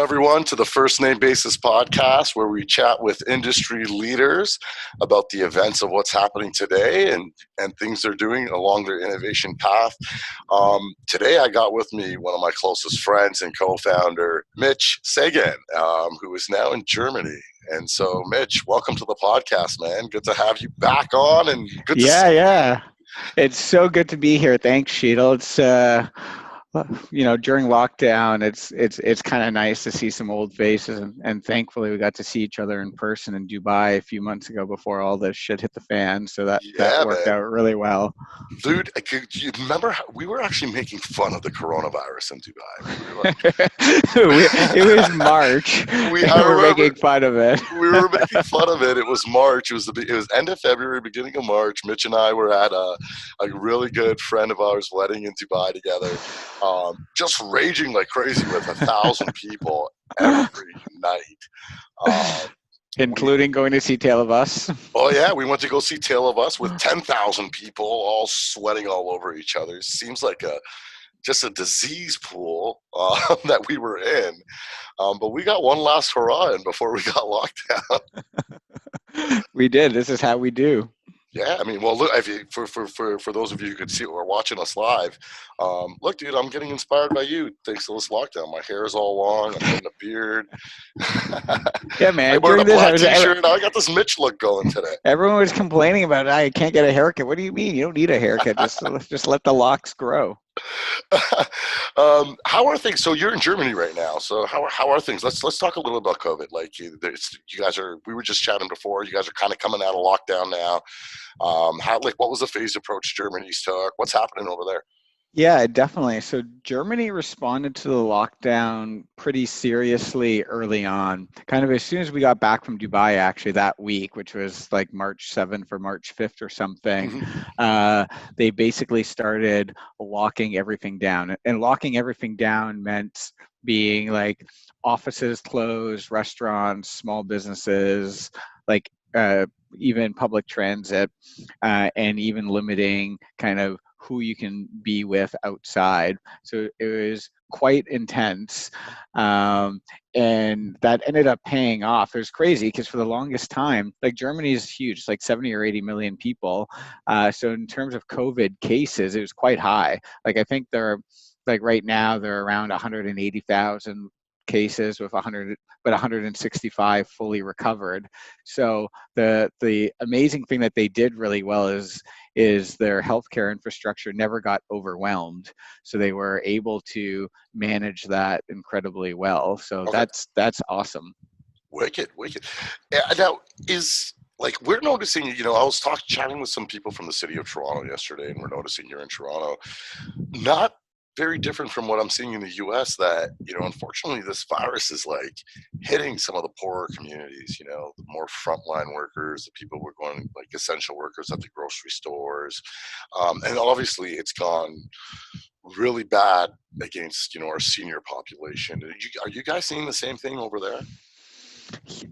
everyone, to the First Name Basis podcast, where we chat with industry leaders about the events of what's happening today and things they're doing along their innovation path. Today, I got with me one of my closest friends and co-founder, Mitch Seguin, who is now in Germany. And so, Mitch, welcome to the podcast, man. Good to have you back on, and good to see you. Yeah. It's so good to be here. Thanks, Sheetal. It's during lockdown, it's kind of nice to see some old faces, and thankfully we got to see each other in person in Dubai a few months ago before all this shit hit the fan. So that worked out really well. Dude, you remember how we were actually making fun of the coronavirus in Dubai? We were like, it was March. We were making fun of it. We were making fun of it. It was March. It was end of February, beginning of March. Mitch and I were at a really good friend of ours' wedding in Dubai together. Just raging like crazy with 1,000 people every night. Including going to see Tale of Us. Oh, yeah. We went to go see Tale of Us with 10,000 people all sweating all over each other. It seems like just a disease pool that we were in. But we got one last hurrah in before we got locked down. We did. This is how we do. Yeah, I mean, well, look, for those of you who could see or watching us live, look, dude, I'm getting inspired by you thanks to this lockdown. My hair is all long. I'm getting a beard. Yeah, man. I'm wearing a black t-shirt. I got this Mitch look going today. Everyone was complaining about it. I can't get a haircut. What do you mean? You don't need a haircut. Just let the locks grow. How are things? So you're in Germany right now. So how are things? Let's talk a little about COVID. Like you guys are. We were just chatting before. You guys are kind of coming out of lockdown now. What was the phased approach Germany's took? What's happening over there? Yeah, definitely. So Germany responded to the lockdown pretty seriously early on. Kind of as soon as we got back from Dubai, actually, that week, which was like March 7th or March 5th or something, they basically started locking everything down. And locking everything down meant being like offices closed, restaurants, small businesses, like even public transit, and even limiting kind of who you can be with outside. So it was quite intense. And that ended up paying off. It was crazy because for the longest time, like Germany is huge, it's like 70 or 80 million people. So in terms of COVID cases, it was quite high. Like I think right now they're around 180,000 cases with 165 fully recovered. So the amazing thing that they did really well is their healthcare infrastructure never got overwhelmed. So they were able to manage that incredibly well. So okay. That's awesome. Wicked. Now we're noticing, I was chatting with some people from the city of Toronto yesterday, and we're noticing you're in Toronto. Not very different from what I'm seeing in the US, that, unfortunately this virus is like hitting some of the poorer communities, the more frontline workers, the people who are going like essential workers at the grocery stores. And obviously it's gone really bad against, our senior population. Are you guys seeing the same thing over there?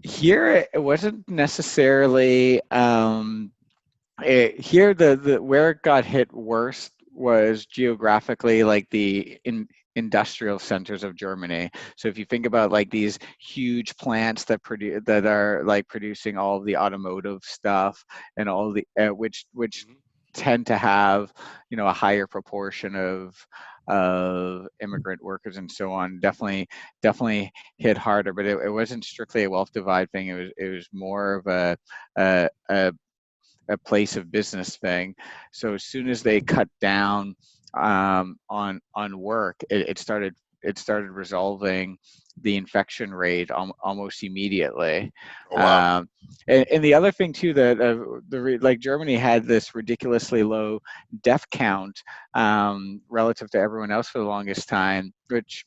Here, it wasn't necessarily, here the where it got hit worst was geographically like the industrial centers of Germany. So if you think about like these huge plants that are like producing all of the automotive stuff and all the which tend to have a higher proportion of immigrant workers and so on, definitely hit harder. But it wasn't strictly a wealth divide thing. It was more of a place of business thing. So as soon as they cut down on work, it started resolving the infection rate almost immediately. Oh, wow. And the other thing too, that Germany had this ridiculously low death count relative to everyone else for the longest time, which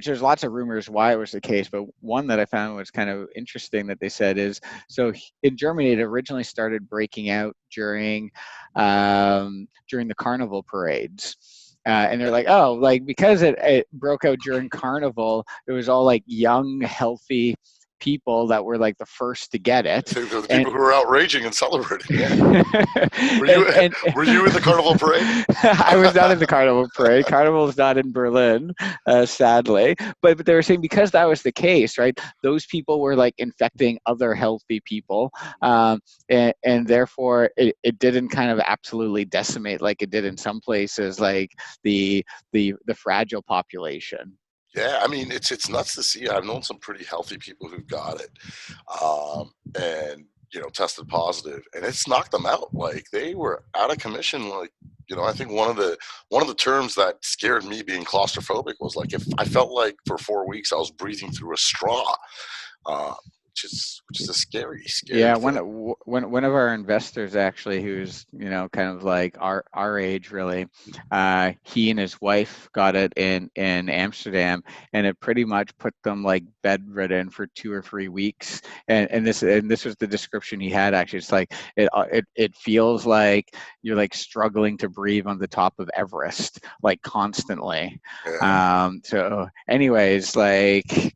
there's lots of rumors why it was the case, but one that I found was kind of interesting that they said is, so in Germany, it originally started breaking out during the carnival parades. And they're like, oh, like because it broke out during carnival, it was all like young, healthy people that were like the first to get it. The people who were outraging and celebrating. Yeah. Were you in the carnival parade? I was not in the carnival parade. Carnival is not in Berlin, sadly. But they were saying because that was the case, right? Those people were like infecting other healthy people, and therefore it didn't kind of absolutely decimate like it did in some places, like the fragile population. Yeah, I mean, it's nuts to see. I've known some pretty healthy people who've got it, and tested positive, and it's knocked them out. Like they were out of commission. Like I think one of the terms that scared me being claustrophobic was like if I felt like for 4 weeks I was breathing through a straw, uh, which is a scary Yeah, thing. one of our investors actually, who's kind of like our age really, he and his wife got it in Amsterdam, and it pretty much put them like bedridden for 2 or 3 weeks. And this was the description he had actually. It's like it feels like you're like struggling to breathe on the top of Everest, like constantly. Yeah. So anyways, like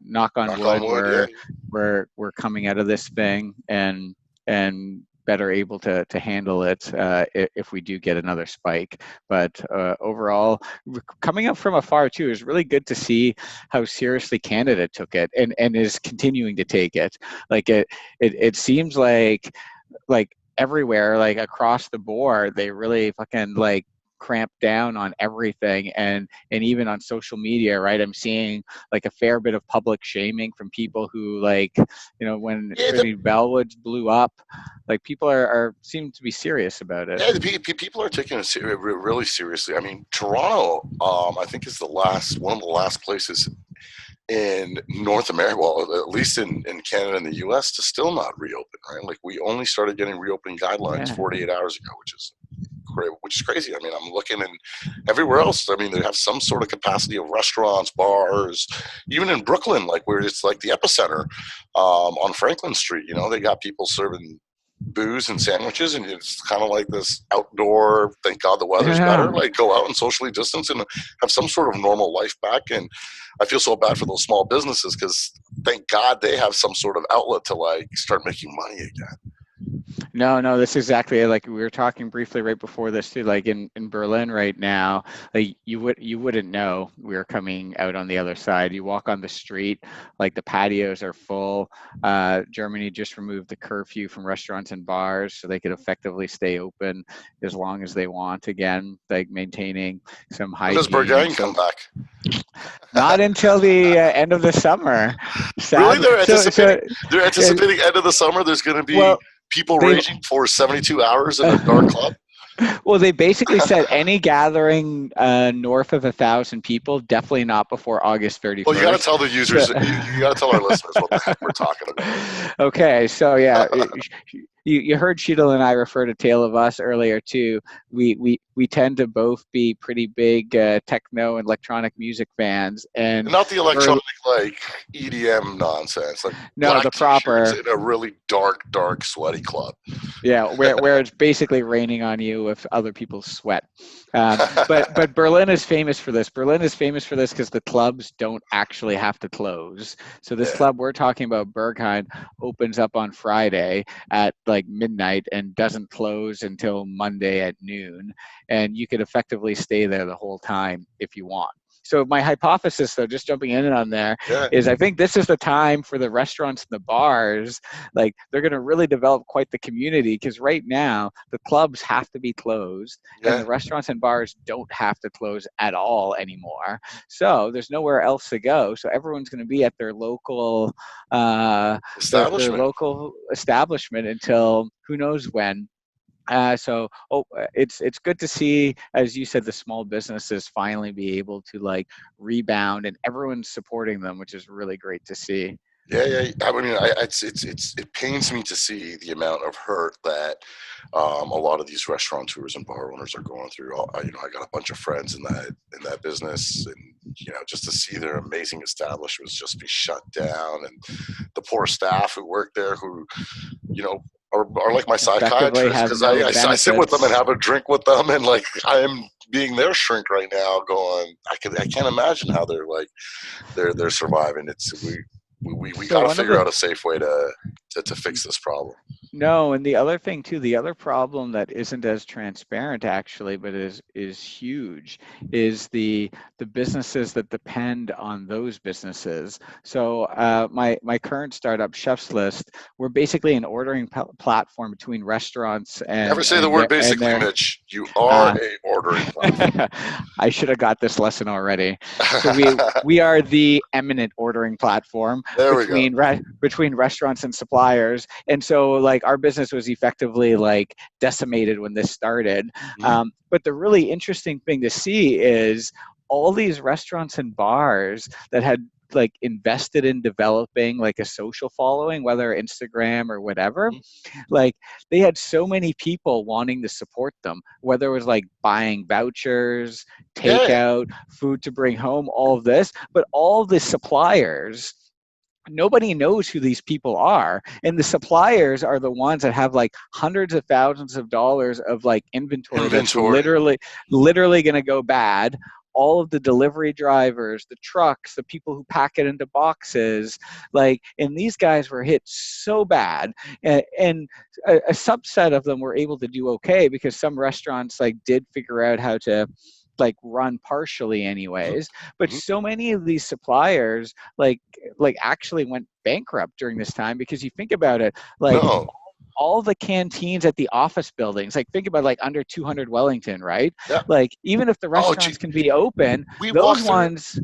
knock on wood, Yeah. we're coming out of this thing and better able to handle it if we do get another spike. But overall, coming up from afar too, is really good to see how seriously Canada took it and is continuing to take it. Like it seems like everywhere, like across the board, they really fucking like cramp down on everything, and even on social media, right? I'm seeing like a fair bit of public shaming from people who like when Trinity Bellwoods blew up, like people are seem to be serious about it. Yeah, the people are taking it really seriously. I mean, Toronto, I think is one of the last places in North America, well, at least in Canada and the U.S., to still not reopen, right? Like we only started getting reopening guidelines 48 hours ago, which is crazy. I mean, I'm looking in everywhere else. I mean, they have some sort of capacity of restaurants, bars, even in Brooklyn, like where it's like the epicenter on Franklin Street. They got people serving booze and sandwiches, and it's kind of like this outdoor, thank God the weather's better, like go out and socially distance and have some sort of normal life back. And I feel so bad for those small businesses because thank God they have some sort of outlet to like start making money again. No, this is exactly like we were talking briefly right before this too. Like in Berlin right now, like you wouldn't know we were coming out on the other side. You walk on the street, like the patios are full. Germany just removed the curfew from restaurants and bars, so they could effectively stay open as long as they want again, like maintaining some hygiene. When does Berghain come back? Not until the end of the summer. Really, they're anticipating end of the summer. There's going to be people raging for 72 hours in a dark club. Well, they basically said any gathering north of 1,000 people, definitely not before August 31st. Well, you got to tell the users, you got to tell our listeners what the heck we're talking about. Okay, so yeah, you heard Sheetal and I refer to Tale of Us earlier too. We tend to both be pretty big techno and electronic music fans, and not the electronic like EDM nonsense. Like no, the proper in a really dark, sweaty club. Yeah, where it's basically raining on you with other people's sweat. But Berlin is famous for this. Berlin is famous for this because the clubs don't actually have to close. So this club we're talking about, Berghain, opens up on Friday at like midnight and doesn't close until Monday at noon. And you could effectively stay there the whole time if you want. So my hypothesis, though, just jumping in on there, is I think this is the time for the restaurants and the bars. Like they're going to really develop quite the community because right now the clubs have to be closed and the restaurants and bars don't have to close at all anymore. So there's nowhere else to go. So everyone's going to be at their local establishment until who knows when. It's good to see, as you said, the small businesses finally be able to like rebound, and everyone's supporting them, which is really great to see. Yeah. I mean, it pains me to see the amount of hurt that a lot of these restaurateurs and bar owners are going through. I got a bunch of friends in that business, and just to see their amazing establishments just be shut down, and the poor staff who work there, who are like my psychiatrist because I sit with them and have a drink with them, and like I'm being their shrink right now. Going, I can't imagine how they're surviving. we So got to one of figure the out a safe way to fix this problem. No, and the other thing too, the other problem that isn't as transparent actually, but is huge, is the businesses that depend on those businesses. So my current startup, ChefsList, we're basically an ordering platform between restaurants Never and say the and word their and basically, their Mitch. You are uh, a ordering platform. I should have got this lesson already. So we are the eminent ordering platform There we go. between restaurants and suppliers. And so like our business was effectively like decimated when this started. Mhm. But the really interesting thing to see is all these restaurants and bars that had like invested in developing like a social following, whether Instagram or whatever, like they had so many people wanting to support them, whether it was like buying vouchers, Yeah, takeout, food to bring home, all of this, but all the suppliers, nobody knows who these people are, and the suppliers are the ones that have like hundreds of thousands of dollars of like inventory that's inventory. literally going to go bad. All of the delivery drivers, the trucks, the people who pack it into boxes, like, and these guys were hit so bad. And a subset of them were able to do okay because some restaurants like did figure out how to like run partially Mhm, anyways, but mhm. so many of these suppliers like actually went bankrupt during this time. Because you think about it, like No. all the canteens at the office buildings, like think about like under 200 Wellington, right? Yeah. Like even if the Oh, gee, restaurants can be open, we walk those through. ones,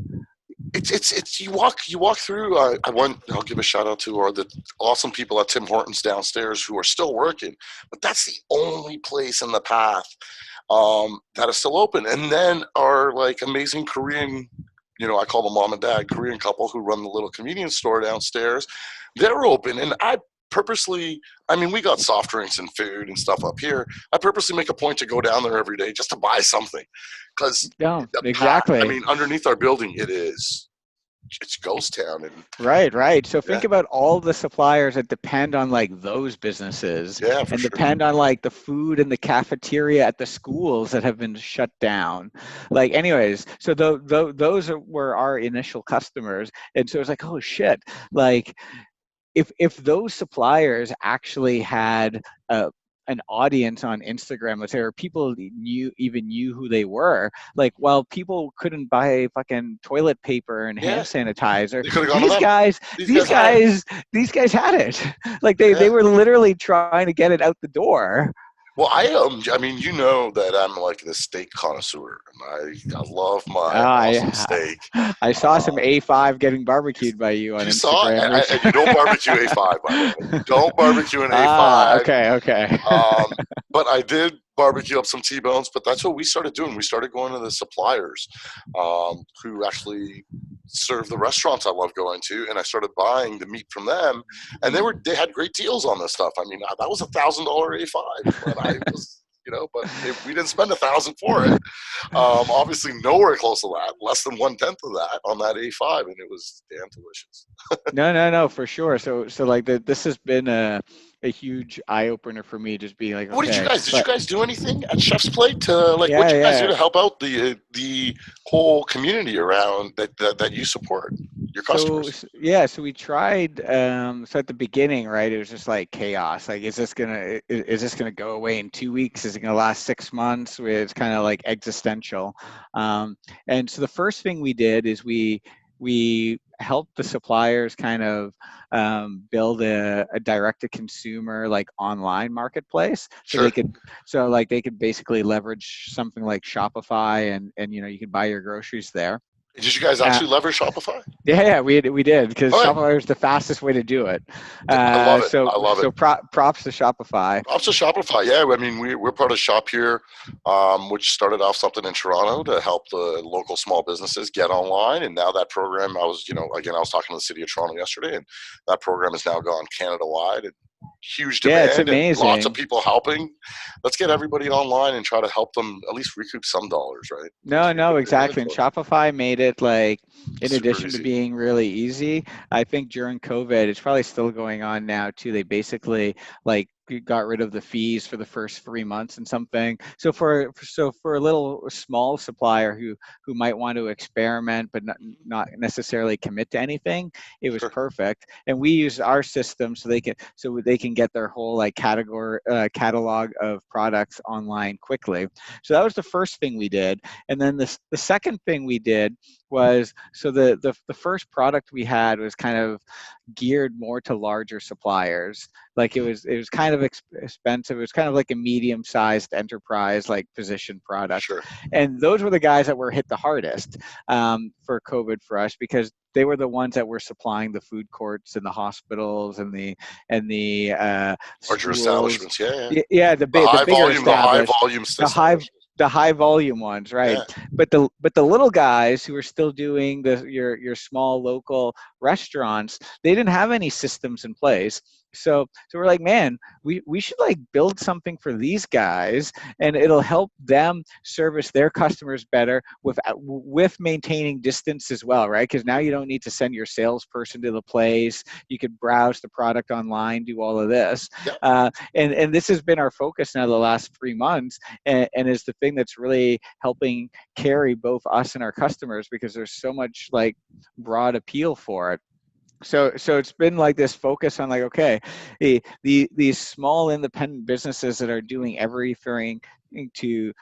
It's you walk through. I'll give a shout out to the awesome people at Tim Hortons downstairs who are still working, but that's the only place in the path that is still open. And then our like amazing Korean, I call them mom and dad, Korean couple who run the little convenience store downstairs. They're open, and I purposely, I mean, we got soft drinks and food and stuff up here. I purposely make a point to go down there every day just to buy something, because no, the path. I exactly. mean, underneath our building, it's ghost town, and Right. So think yeah, about all the suppliers that depend on like those businesses yeah, for and sure. depend on like the food and the cafeteria at the schools that have been shut down. Like, anyways, so were our initial customers. And so it's like, oh shit, like if those suppliers actually had a an audience on Instagram, let's say, or people knew who they were, like, while people couldn't buy fucking toilet paper and hand Yeah, sanitizer, they could have gone to these them. guys, These these guys had it. guys, these guys had it. Like they Yeah. were literally trying to get it out the door. Well, I mean, you know that I'm like the steak connoisseur, and I love my awesome I steak. I saw some Uh, A5 getting barbecued by you on you saw, Instagram and you recently. don't barbecue A5, by the way. You don't barbecue an A5. Okay. Um, but I did barbecue up some T-bones. But that's what we started doing. We started going to the suppliers who actually serve the restaurants I love going to, and I started buying the meat from them. And they had great deals on this stuff. I mean, that was $1,000 A5, but I was. But we didn't spend 1,000 for it. Obviously, nowhere close to that. Less than 1/10 of that on that A5, and it was damn delicious. No, for sure. So like this has been a huge eye opener for me, just being like, What did you okay, guys? Did you but guys do anything at Chef's Plate to like? What yeah, did you guys do yeah. to help out the whole community around that you support your So customers? yeah, so we tried. So at the beginning, right, it was just like chaos. Like, is this gonna go away in 2 weeks? Is it gonna last 6 months? It's kind of like existential. And so the first thing we did is we helped the suppliers kind of build a direct to consumer like online marketplace, so Sure. they could basically leverage something like Shopify, and you can buy your groceries there. Did you guys Uh, actually leverage Shopify? yeah, we did, because All right. Shopify was the fastest way to do it. I love it. So I love it. so props to Shopify. Props to Shopify. Yeah, I mean, we're part of Shop Here, which started off something in Toronto to help the local small businesses get online. And now that program, again, I was talking to the city of Toronto yesterday, and that program has now gone Canada wide, and huge Yeah, it's demand and lots of amazing. people helping. Let's get everybody online and try to help them at least recoup some dollars, right? To No, recoup their exactly. And inventory. Shopify made it like, in Super addition to easy. being really easy, I think during COVID, it's probably still going on now too. They basically like got rid of the fees for the first 3 months and something. So for a little small supplier who might want to experiment but not necessarily commit to anything, it was Sure. perfect. And we use our system so they can get their whole like catalog of products online quickly. So that was the first thing we did. And then the second thing we did was, so the first product we had was kind of geared more to larger suppliers. Like it was kind of expensive. It was kind of like a medium-sized enterprise like position product, Sure. and those were the guys that were hit the hardest for COVID for us, because they were the ones that were supplying the food courts and the hospitals and the Larger schools. establishments. Yeah. Yeah, the bigger The high established, volume the high establishments. the high volume ones, right? Yeah. But the little guys who were still doing your small local restaurants, they didn't have any systems in place. So we're like, man, we should like build something for these guys, and it'll help them service their customers better with maintaining distance as well, right? Because now you don't need to send your salesperson to the place. You could browse the product online, do all of this. Yep. And this has been our focus now the last 3 months, and is the thing that's really helping carry both us and our customers, because there's so much like broad appeal for it. So it's been like this focus on like, okay, these small independent businesses that are doing everything to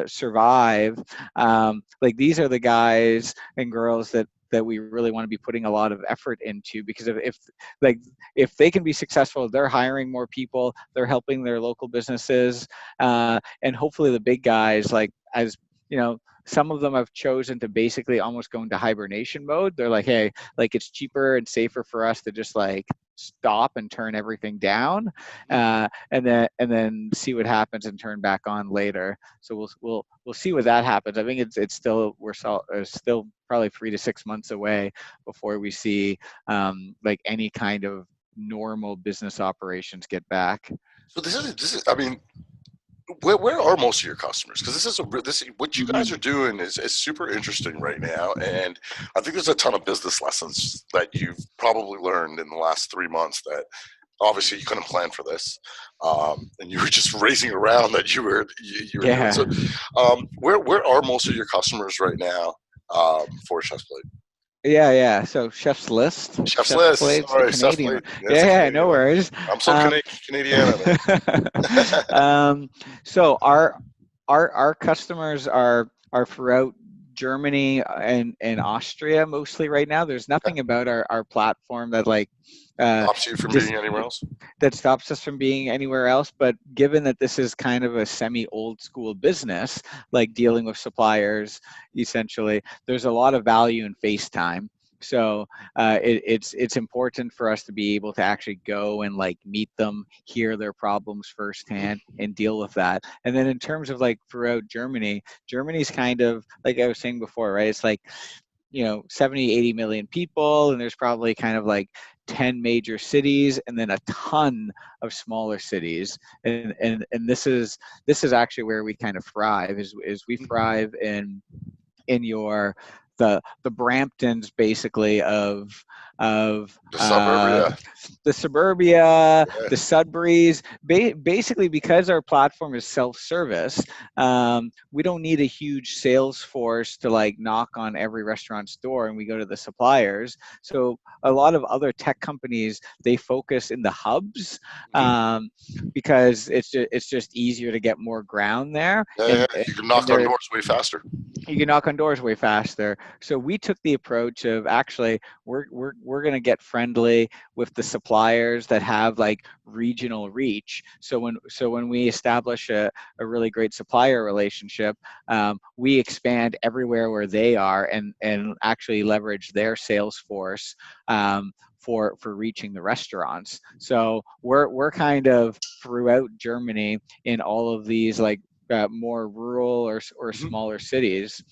survive, like these are the guys and girls that we really want to be putting a lot of effort into, because if they can be successful, they're hiring more people, they're helping their local businesses, and hopefully the big guys, like, as you know, some of them have chosen to basically almost go into hibernation mode. They're like, hey, like it's cheaper and safer for us to just like stop and turn everything down, and then see what happens and turn back on later. So we'll see what that happens. I think it's still still probably 3 to 6 months away before we see like any kind of normal business operations get back. So this is. I mean, where are most of your customers? Because what you guys Mhm. are doing is super interesting right now, and I think there's a ton of business lessons that you've probably learned in the last 3 months that obviously you couldn't plan for this, and you were just racing around that you were doing. Yeah. So, where are most of your customers right now for Chef's Plate? Yeah. So Chef's List, Chef's Chef's List. Plate's the Sorry, Chef's Canadian one. Plate. That's a Yeah, no Canadian one. worries. I'm so Um, Canadiana, man. so our customers are throughout Germany and Austria mostly right now. There's nothing about our platform that like Stops you from just being anywhere else. that stops us from being anywhere else. But given that this is kind of a semi old school business, like dealing with suppliers, essentially, there's a lot of value in FaceTime. So it's important for us to be able to actually go and like meet them, hear their problems firsthand, and deal with that. And then in terms of like throughout Germany's kind of like I was saying before, right? It's like 70, 80 million people, and there's probably kind of like 10 major cities and then a ton of smaller cities. And this is actually where we kind of thrive, is we thrive in the Bramptons basically of The suburb, the Suburbia, yeah. the Sudburys, basically because our platform is self-service. We don't need a huge sales force to like knock on every restaurant's door, and we go to the suppliers. So a lot of other tech companies, they focus in the hubs, because it's just easier to get more ground there, Yeah. and You can and knock on they're doors way faster. you can knock on doors way faster. So we took the approach of actually we're going to get friendly with the suppliers that have like regional reach. So when we establish a really great supplier relationship, we expand everywhere where they are, and actually leverage their sales force for reaching the restaurants. So we're kind of throughout Germany in all of these like more rural or smaller cities,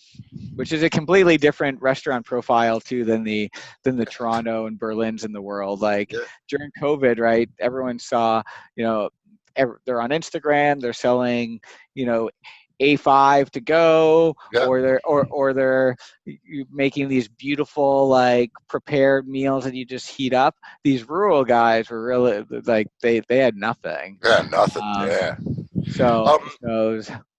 which is a completely different restaurant profile too than the Toronto and Berlins in the world. Like Yeah. during COVID, right? Everyone saw, they're on Instagram, they're selling, you know, A5 to go, Yeah. or they're making these beautiful like prepared meals that you just heat up. These rural guys were really like they had nothing. Yeah, nothing. Um, Yeah. so Um,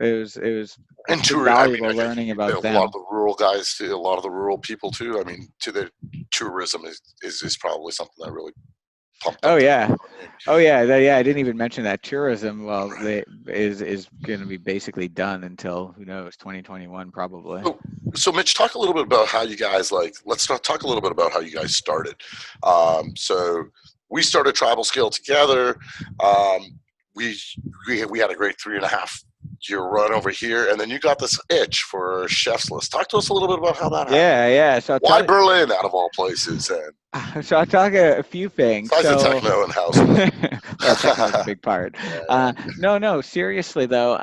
it was and pretty tour. I mean, valuable learning a about lot of them. the rural guys, a lot of the rural people too. I mean, to the tourism is probably something that really pumped Oh up. yeah. I mean, Oh yeah, yeah. I didn't even mention that tourism. Well, is going to be basically done until who knows, 2021 probably. so Mitch, talk a little bit about how you guys let's talk a little bit about how you guys started. So we started TribalScale together. Um, we, we had a great 3.5 year run over here, and then you got this itch for ChefsList. Talk to us a little bit about how that happened. Yeah, yeah. So I'll Why tell Berlin out of all places? And so I'll talk a few things. besides the So techno and household. well, techno is a big part. Yeah, No, seriously though.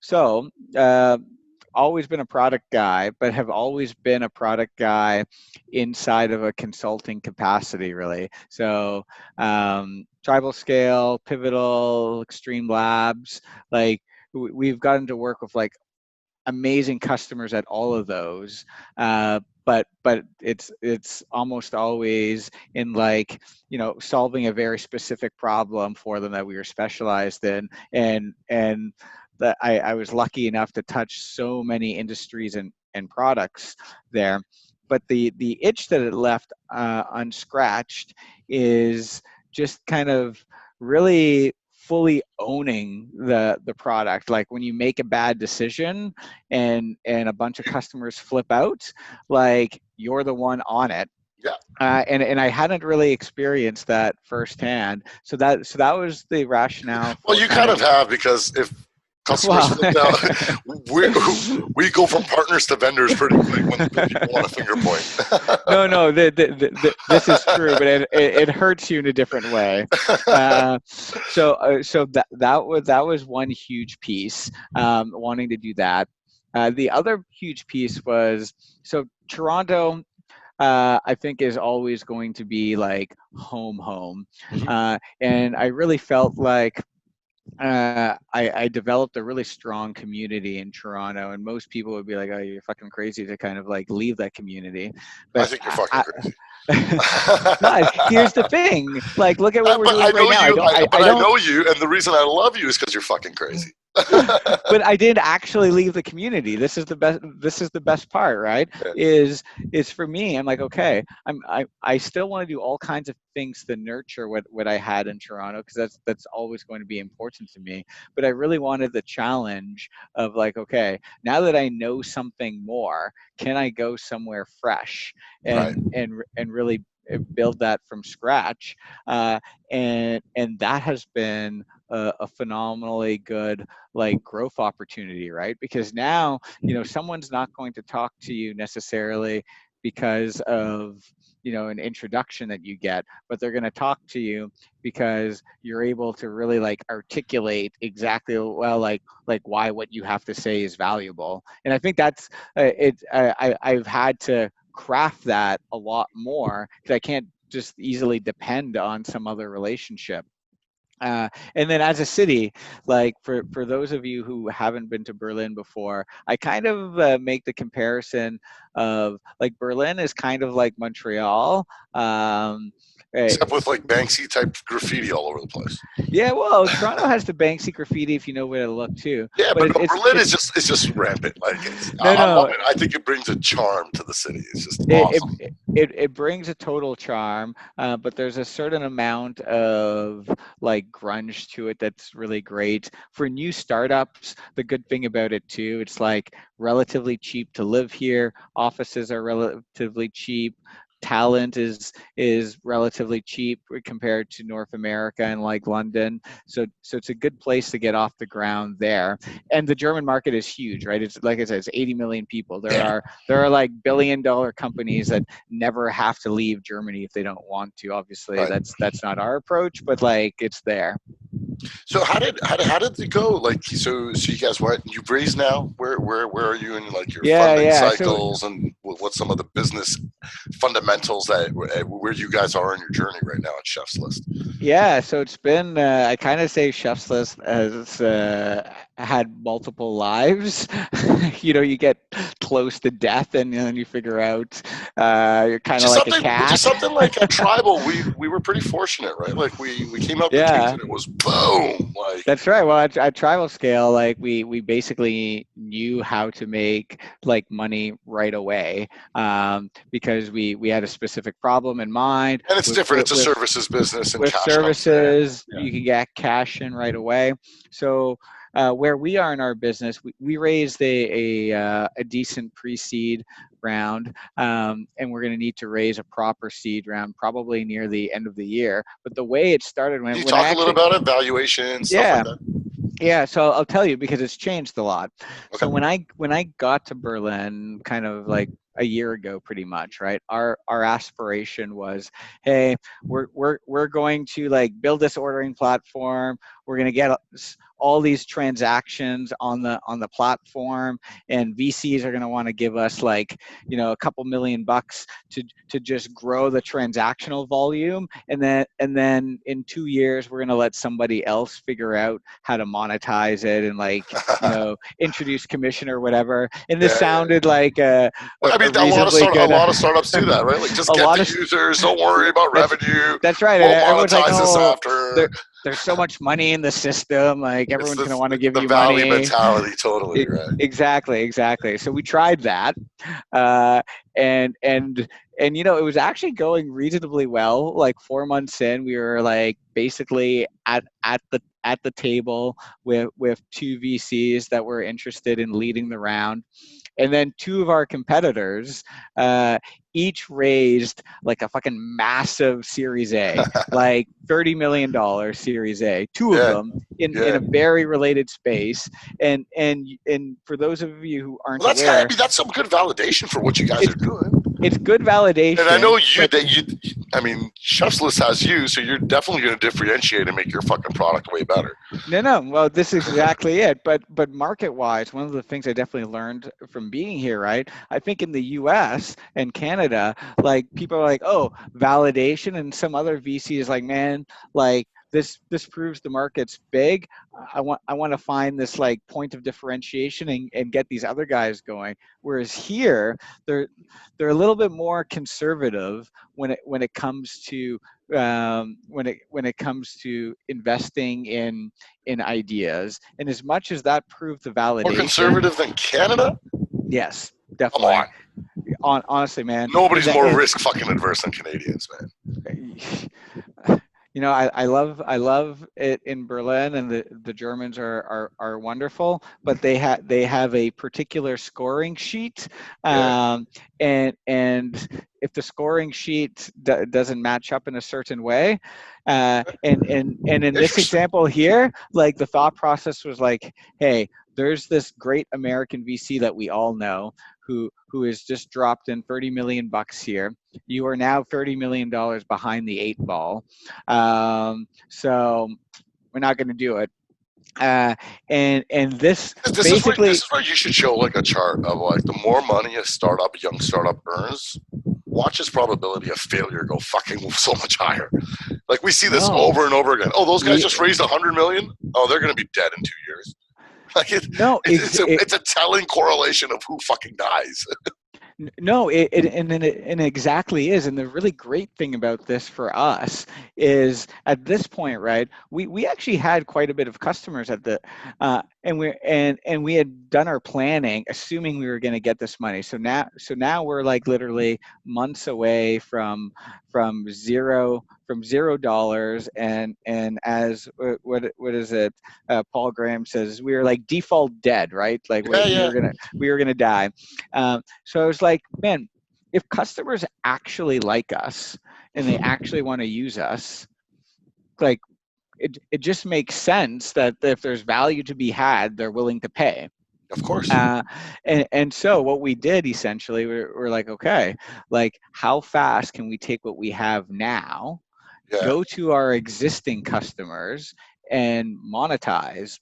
So uh, always been a product guy, but have always been a product guy inside of a consulting capacity, really. So TribalScale, Pivotal, Extreme Labs, like we've gotten to work with like amazing customers at all of those. But it's almost always in like solving a very specific problem for them that we were specialized in, and that I was lucky enough to touch so many industries and products there. But the itch that it left unscratched is just kind of really fully owning the product. Like when you make a bad decision and a bunch of customers flip out, like you're the one on it. yeah. And I hadn't really experienced that firsthand. So that was the rationale Well, for you kind kind of of have, because if customers well flipped out, we we go from partners to vendors pretty quick when people want a finger point. no, this is true, but it hurts you in a different way. So that was one huge piece, wanting to do that. The other huge piece was, so Toronto, I think is always going to be like home. And I really felt like I developed a really strong community in Toronto, and most people would be like, "Oh, you're fucking crazy to kind of like leave that community." I But think you're fucking crazy. God, here's the thing: like, look at what we're But I doing right know now. you. I I don't know you, and the reason I love you is because you're fucking crazy. but I did actually leave the community. This is the best. This is the best part, right? Yeah, Is for me. I'm like, okay, I still want to do all kinds of things to nurture what I had in Toronto, because that's always going to be important to me. But I really wanted the challenge of like, okay, now that I know something more, can I go somewhere fresh right. and really build that from scratch? Uh, and that has been a phenomenally good like growth opportunity, right? Because now someone's not going to talk to you necessarily because of an introduction that you get, but they're going to talk to you because you're able to really like articulate exactly well like why what you have to say is valuable. And I think that's I've had to craft that a lot more, because I can't just easily depend on some other relationship. And then as a city, like for those of you who haven't been to Berlin before, I kind of make the comparison of like Berlin is kind of like Montreal. Eh, Except with like Banksy type graffiti all over the place. yeah, well, Toronto has the Banksy graffiti if you know where to look too, Yeah, but but it's no, it's Berlin it's is just rampant. Like no I love no it. I think it brings a charm to the city. It's just it awesome. it brings a total charm, but there's a certain amount of like grunge to it that's really great for new startups. The good thing about it too, it's like relatively cheap to live here. Offices are relatively cheap. Talent is relatively cheap compared to North America and like London. So it's a good place to get off the ground there. And the German market is huge, right? It's like I said, it's 80 million people. Yeah, There are like billion-dollar companies that never have to leave Germany if they don't want to. Obviously, right. that's not our approach, but like it's there. So how did it go? Like so you guys what you've raised now? Where are you in like your Yeah, funding yeah. So cycles and what's some of the business fundamentals that where you guys are in your journey right now at Chef's List? Yeah, so it's been, I kind of say Chef's List has had multiple lives. You get close to death and then you figure out you're kind of like a Which is cat. something like a Tribal. We were pretty fortunate, right? Like we came out the gates Yeah. and it was boom. Like That's right. Well, at TribalScale, like we basically knew how to make like money right away, because we had a specific problem in mind. and it's different. It's a services business and With cash comes in. services, Yeah. you can get cash in right away. So where we are in our business, we raised a decent pre-seed round, and we're going to need to raise a proper seed round probably near the end of the year. But the way it started Can you when I talk a little actually, about it, valuation, stuff like yeah, that? yeah, so I'll tell you because it's changed a lot. Okay. So when I got to Berlin, kind of like a year ago, pretty much, right? Our aspiration was, hey, we're going to like build this ordering platform. We're going to get all these transactions on the platform, and VCs are going to want to give us like a couple $1,000,000 to just grow the transactional volume, and then in 2 years we're going to let somebody else figure out how to monetize it and like introduce commission or whatever. And this sounded like a reasonably good. A lot of startups do that, right? Like just A get lot the of users, don't worry about revenue. that's right. And We'll everyone's like, monetize this oh, after. there's so much money in the system. Like It's everyone's gonna want to give the you valley money. mentality, totally, right? Exactly. So we tried that, uh, and it was actually going reasonably well. Like 4 months in, we were like basically at the table with two VCs that were interested in leading the round. And then two of our competitors each raised like a fucking massive Series A, like $30 million Series A. Two of them in a very related space. And for those of you who aren't Well, aware, that's some good validation for what you guys are doing. It's good validation. And I know I mean, Chef's List has you, so you're definitely going to differentiate and make your fucking product way better. No. Well, this is exactly it. But market-wise, one of the things I definitely learned from being here, right? I think in the U.S. and Canada, like people are like, oh, validation, and some other VC is like, man, like this proves the market's big. I want to find this like point of differentiation and get these other guys going. Whereas here, they're a little bit more conservative when it comes to when it comes to investing in ideas. And as much as that proved the validation, more conservative than Canada. Yes, Come definitely. on. Honestly, man. Nobody's more risk fucking adverse than Canadians, man. I love it in Berlin, and the Germans are wonderful, but they have a particular scoring sheet, and if the scoring sheet doesn't match up in a certain way, and in this example here, like the thought process was like, hey, there's this great American VC that we all know who has just dropped in $30 million here. You are now $30 million behind the 8 ball. So we're not going to do it. And this basically, this is where you should show like a chart of like the more money a young startup earns, watch its probability of failure go fucking so much higher. Like we see this over and over again. Oh, those guys just raised 100 million. Oh, they're going to be dead in 2 years. Like it's a telling correlation of who fucking dies. No, it exactly is. And the really great thing about this for us is at this point, right? We actually had quite a bit of customers at the and we had done our planning assuming we were going to get this money. So now we're like literally months away from $0 and as what is it? Paul Graham says we were like default dead, right? Like we were gonna die. So I was like, man, if customers actually like us and they actually want to use us, like it just makes sense that if there's value to be had, they're willing to pay. Of course. And so what we did essentially, we're like, okay, like how fast can we take what we have now, go to our existing customers and monetize?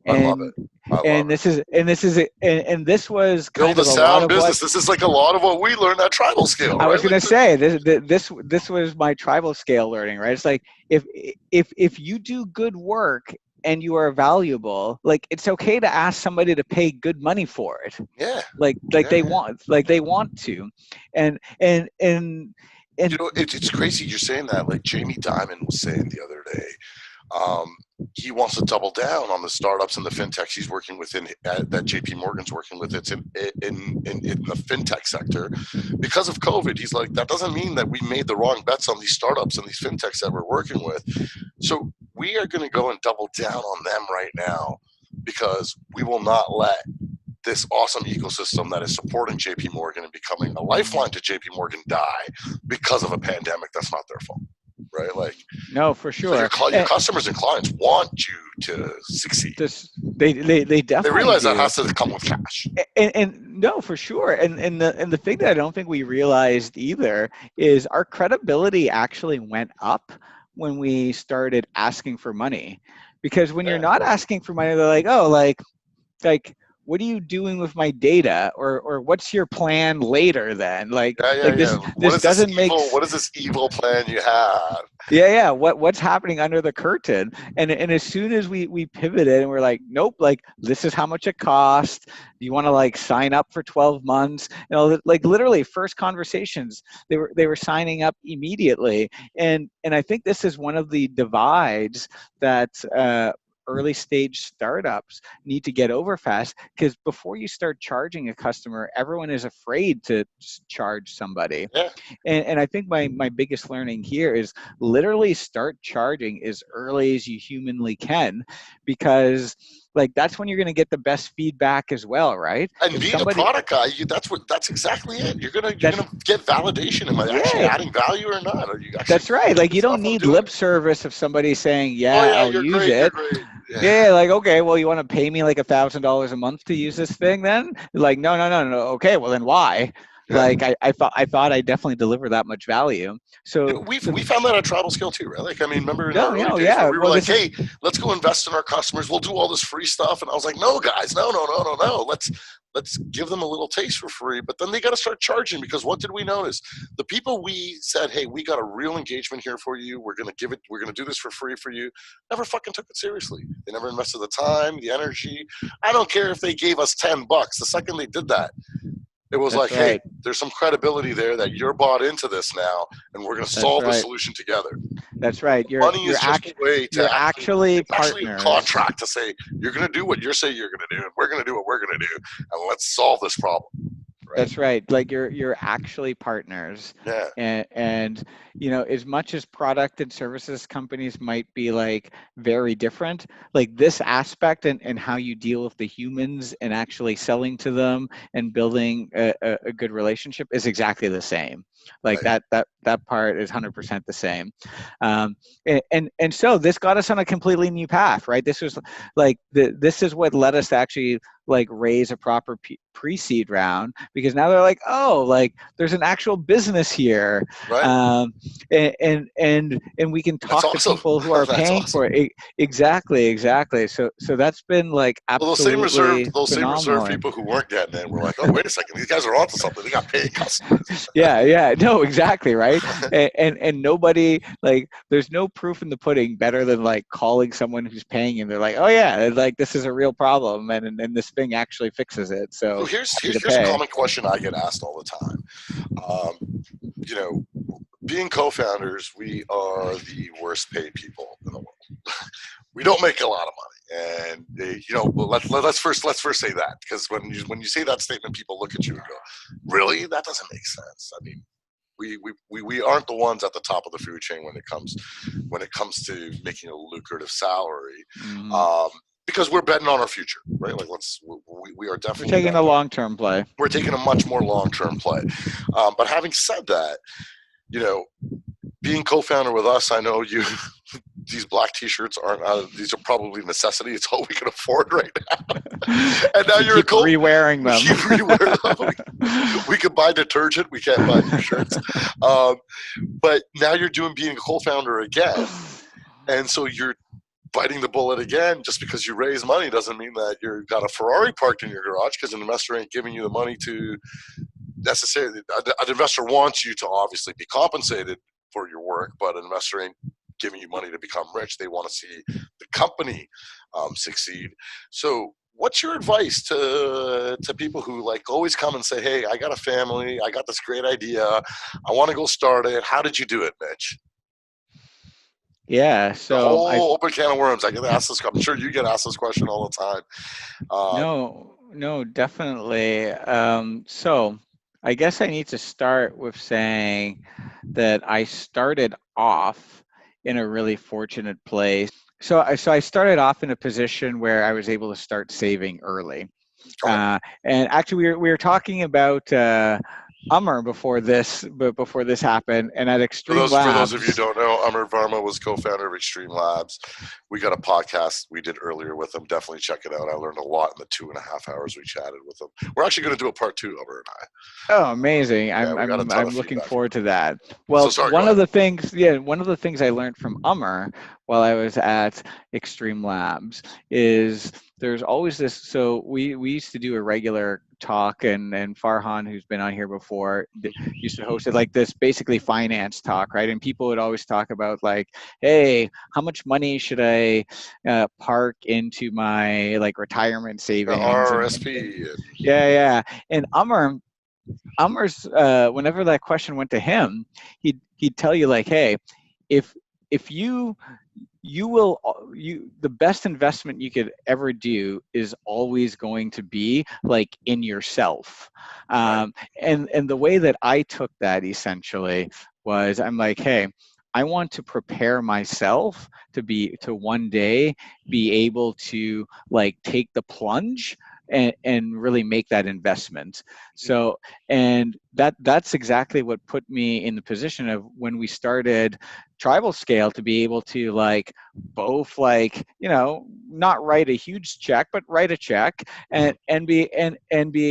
I love And it. I love it. this was Build kind a of a lot sound of what business. This is like a lot of what we learned at TribalScale, I right? was going Like to say. This was my TribalScale learning, right? It's like if you do good work and you are valuable, like it's okay to ask somebody to pay good money for it. yeah, Like yeah, yeah. they want to, and You know, it's crazy you're saying that. Like Jamie Dimon was saying the other day, um, he wants to double down on the startups and the fintechs he's working within that JP Morgan's working with. It's in the fintech sector because of COVID. He's like, that doesn't mean that we made the wrong bets on these startups and these fintechs that we're working with. So we are going to go and double down on them right now because we will not let this awesome ecosystem that is supporting JP Morgan and becoming a lifeline to JP Morgan die because of a pandemic. That's not their fault, right? Like, no, for so sure. your customers and clients want you to succeed. They They definitely realize do. that has to come with cash. And no, for sure. And the thing that I don't think we realized either is our credibility actually went up when we started asking for money. Because when you're Yeah, not asking for money, they're like, oh, like what are you doing with my data, or what's your plan later then, like yeah. What this is this doesn't evil? What is this evil plan you have? yeah, what's happening under the curtain. And as soon as we pivoted and we're like, nope, like this is how much it costs, you want to like sign up for 12 months, like literally first conversations, they were signing up immediately. And I think this is one of the divides that early stage startups need to get over fast, because before you start charging a customer, everyone is afraid to charge somebody. Yeah, And I think my biggest learning here is literally start charging as early as you humanly can, because like that's when you're going to get the best feedback as well, right? and If being a somebody product guy, that's exactly it. You're gonna that's get validation. Am I actually yeah, adding value or not? Are you actually that's right. Like the you don't stuff I'm need doing? lip service of somebody saying, Oh yeah, yeah, I'll you're use great. You're it. great. Yeah. Yeah, like okay, well, you want to pay me like $1,000 a month to use this thing? Then like, no. Okay, well then why? Yeah. Like I thought I definitely deliver that much value. So We found that at TribalScale too, right? Like, I mean, remember in our early no, days where yeah. we were Well, like, this is "Hey, let's go invest in our customers. We'll do all this free stuff." And I was like, "No, guys, no. Let's give them a little taste for free." But then they got to start charging, because what did we notice? The people we said, "Hey, we got a real engagement here for you. We're gonna give it. We're gonna do this for free for you," never fucking took it seriously. They never invested the time, the energy. I don't care if they gave us $10. The second they did that, it was like, that's hey, right. there's some credibility there that you're bought into this now, and we're going to That's solve the right. solution together. That's right. Money is just a way to You're actually, actually it's actually a partners. contract to say, you're going to do what you say you're going to do, and we're going to do what we're going to do, and let's solve this problem. Right? That's right. Like you're actually partners. Yeah. And as much as product and services companies might be like very different, like this aspect and how you deal with the humans and actually selling to them and building a good relationship is exactly the same. Like Right. that part is 100% the same. And so this got us on a completely new path, right? This was like this is what led us to actually like raise a proper pre-seed round, because now they're like, oh, like there's an actual business here. Right. And we can That's talk to awesome. people who are That's paying awesome. for it. Exactly. So that's been like Well, absolutely those same reserved phenomenal. people who weren't getting it were like, oh, wait a second, these guys are onto something. They got paying customers. Yeah, no, exactly, right. And nobody, like there's no proof in the pudding better than like calling someone who's paying and they're like, oh yeah, like this is a real problem, and this thing actually fixes it, So so happy to here's a pay. common question I get asked all the time. You know, being co-founders, we are the worst paid people in the world. We don't make a lot of money, and well, let's first say that, because when you say that statement, people look at you and go, "Really? That doesn't make sense." I mean, we aren't the ones at the top of the food chain when it comes to making a lucrative salary. Mhm. Um, because we're betting on our future, right? Like we are We're definitely taking betting a on, long-term play. we're taking a much more long-term play. But having said that, you know, being co-founder with us, I know you. These black T-shirts aren't. These are probably necessity. It's all we can afford right now. And now We you're a keep re-wearing we them. keep rewearing them. We could buy detergent. We can't buy new shirts. But now you're being a co-founder again, and so you're biting the bullet again. Just because you raise money doesn't mean that you've got a Ferrari parked in your garage, because an investor ain't giving you the money to necessarily. An investor wants you to obviously be compensated for your work, but an investor ain't giving you money to become rich. They want to see the company succeed. So what's your advice to people who like always come and say, hey, I got a family, I got this great idea, I want to go start it. How did you do it, Mitch? Yeah, The so whole open can of worms. I get asked this. I'm sure you get asked this question all the time. no, definitely. So I guess I need to start with saying that I started off in a really fortunate place. So I started off in a position where I was able to start saving early. Okay. And actually, we were talking about before this happened, and at Extreme For those of you who Labs. don't know, Amar Varma was co-founder of Extreme Labs. We got a podcast we did earlier with him. Definitely check it out. I learned a lot in the 2.5 hours we chatted with him. We're actually going to do a part 2, Amar and I. Oh, amazing! Yeah, we got a ton of I'm looking feedback from forward him. to that. So Well, sorry, go ahead. one of the things I learned from Ummer while I was at Extreme Labs is there's always this. So we used to do a regular talk, and Farhan, who's been on here before, used to host it like this, basically finance talk, right? And people would always talk about like, hey, how much money should I park into my like retirement savings RSP. yeah. And Amr's whenever that question went to him, he'd tell you like, hey, if you will the best investment you could ever do is always going to be like in yourself. Right. And the way that I took that essentially was I'm like, hey, I want to prepare myself to one day be able to like take the plunge and really make that investment. So, and that's exactly what put me in the position of when we started TribalScale to be able to like both like, not write a huge check, but write a check and be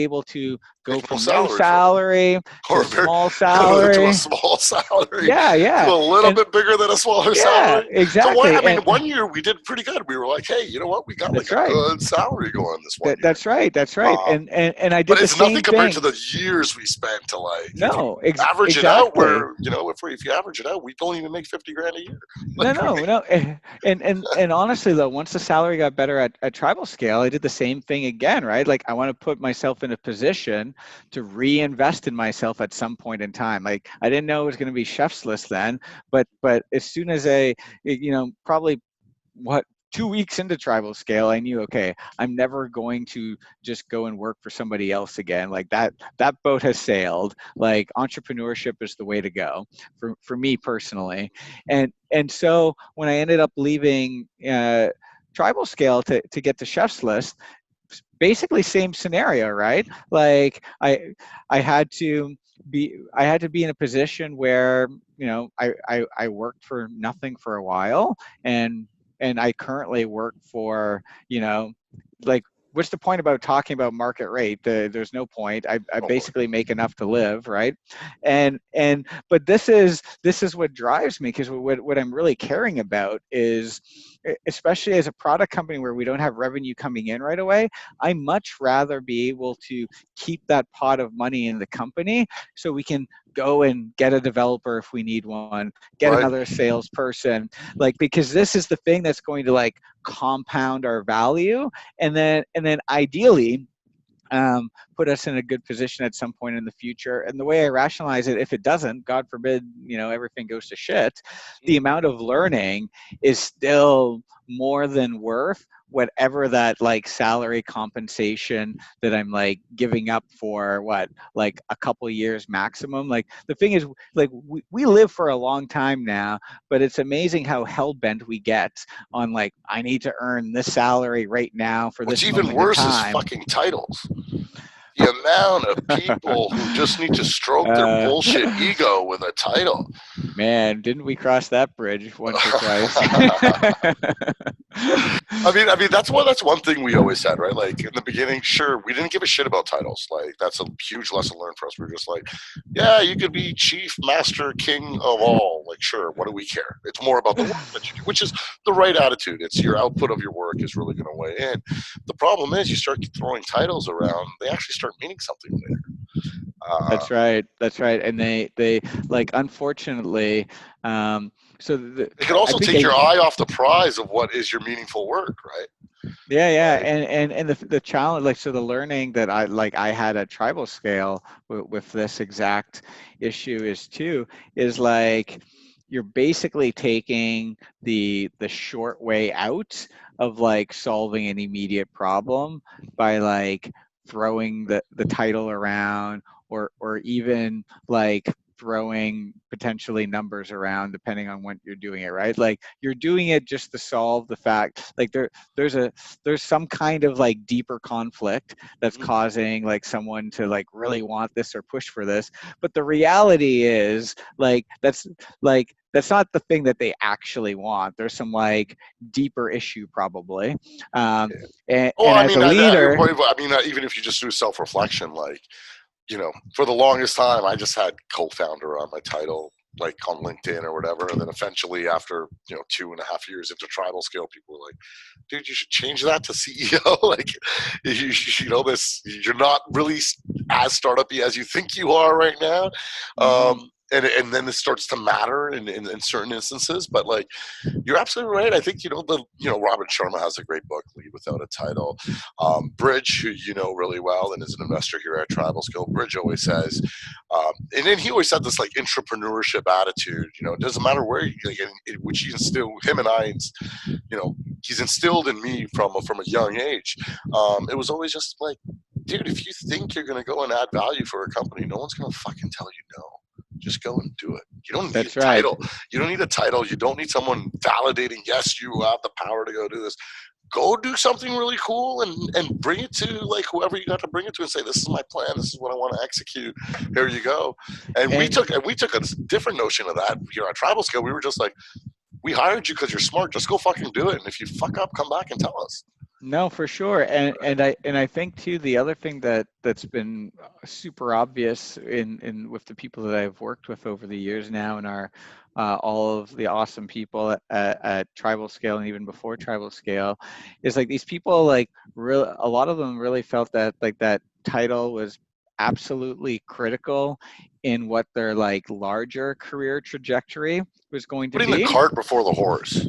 able to go Take no from no salary from him. salary to Or a small to a salary. small salary, to Yeah. a little And bit bigger than a smaller yeah, salary. So exactly. And one year we did pretty good. We were like, hey, you know what? We got like that's a right. good salary going this one year. That's right. That's right. Um, And I but did the it's nothing same compared to thing. the years we spent to like, if you No, average it out, exactly. if you average it out, we don't even make 50 grand a year. No, Like we no, make, no. And honestly though, once the salary got better at TribalScale, I did the same thing again, right? Like I want to put myself in a position to reinvest in myself at some point in time. Like I didn't know it was going to be ChefsList then, but as soon as probably what 2 weeks into TribalScale, I knew, okay, I'm never going to just go and work for somebody else again. Like that boat has sailed. Like entrepreneurship is the way to go for me personally. And so when I ended up leaving TribalScale to get to ChefsList, basically same scenario, right? Like I had to be in a position where I worked for nothing for a while, and I currently work for, like, what's the point about talking about market rate? There's no point. I oh boy, basically make enough to live, right? But this is what drives me, because what I'm really caring about is, especially as a product company where we don't have revenue coming in right away, I much rather be able to keep that pot of money in the company so we can go and get a developer if we need one, get right? another salesperson, like, because this is the thing that's going to like compound our value, and then ideally put us in a good position at some point in the future. And the way I rationalize it, if it doesn't, God forbid, everything goes to shit, the amount of learning is still more than worth whatever that like salary compensation that I'm like giving up for like a couple years maximum. Like the thing is, like we live for a long time now, but it's amazing how hell-bent we get on like, I need to earn this salary right now for What's this even moment in worse is time. fucking titles. The amount of people who just need to stroke their bullshit ego with a title. Man, didn't we cross that bridge once or twice? I mean, that's one thing we always said, right? Like in the beginning, sure, we didn't give a shit about titles. Like that's a huge lesson learned for us. We were just like, yeah, you could be chief, master, king of all. Like, sure, what do we care? It's more about the work that you do, which is the right attitude. It's your output of your work is really going to weigh in. The problem is, you start throwing titles around, they actually start meaning something later. That's right. That's right. And they like, unfortunately, so it could also take your eye off the prize of what is your meaningful work, right? Yeah. And the challenge, like, so the learning that I had at TribalScale with this exact issue is like, you're basically taking the short way out of like solving an immediate problem by like throwing the title around, or even like throwing potentially numbers around depending on when you're doing it, right? Like, you're doing it just to solve the fact, like there's some kind of like deeper conflict that's causing like someone to like really want this or push for this. But the reality is, like, that's not the thing that they actually want. There's some like deeper issue probably. And as a leader, even if you just do self-reflection, like, you know, for the longest time, I just had co-founder on my title, like on LinkedIn or whatever. And then eventually, after 2.5 years into TribalScale, people were like, "Dude, you should change that to CEO." Like, you're not really as startup-y as you think you are right now. And then it starts to matter in certain instances. But like, you're absolutely right. I think Robin Sharma has a great book, Lead Without a Title. Bridge, who you know really well and is an investor here at TribalScale, Bridge always says, and then he always had this like entrepreneurship attitude. It doesn't matter where you, like, which he instilled him and I. He's instilled in me from a young age. It was always just like, dude, if you think you're going to go and add value for a company, no one's going to fucking tell you no. Just go and do it. You don't need a title. You don't need a title. You don't need someone validating, yes, you have the power to go do this. Go do something really cool and bring it to like whoever you got to bring it to and say, this is my plan. This is what I want to execute. Here you go. And we took a different notion of that here at TribalScale. We were just like, we hired you because you're smart. Just go fucking do it. And if you fuck up, come back and tell us. No, for sure. And I think too, the other thing that's been super obvious in with the people that I've worked with over the years now, and are all of the awesome people at TribalScale and even before TribalScale, is like, these people, like, a lot of them really felt that like that title was absolutely critical in what their like larger career trajectory was going to be. Putting the cart before the horse.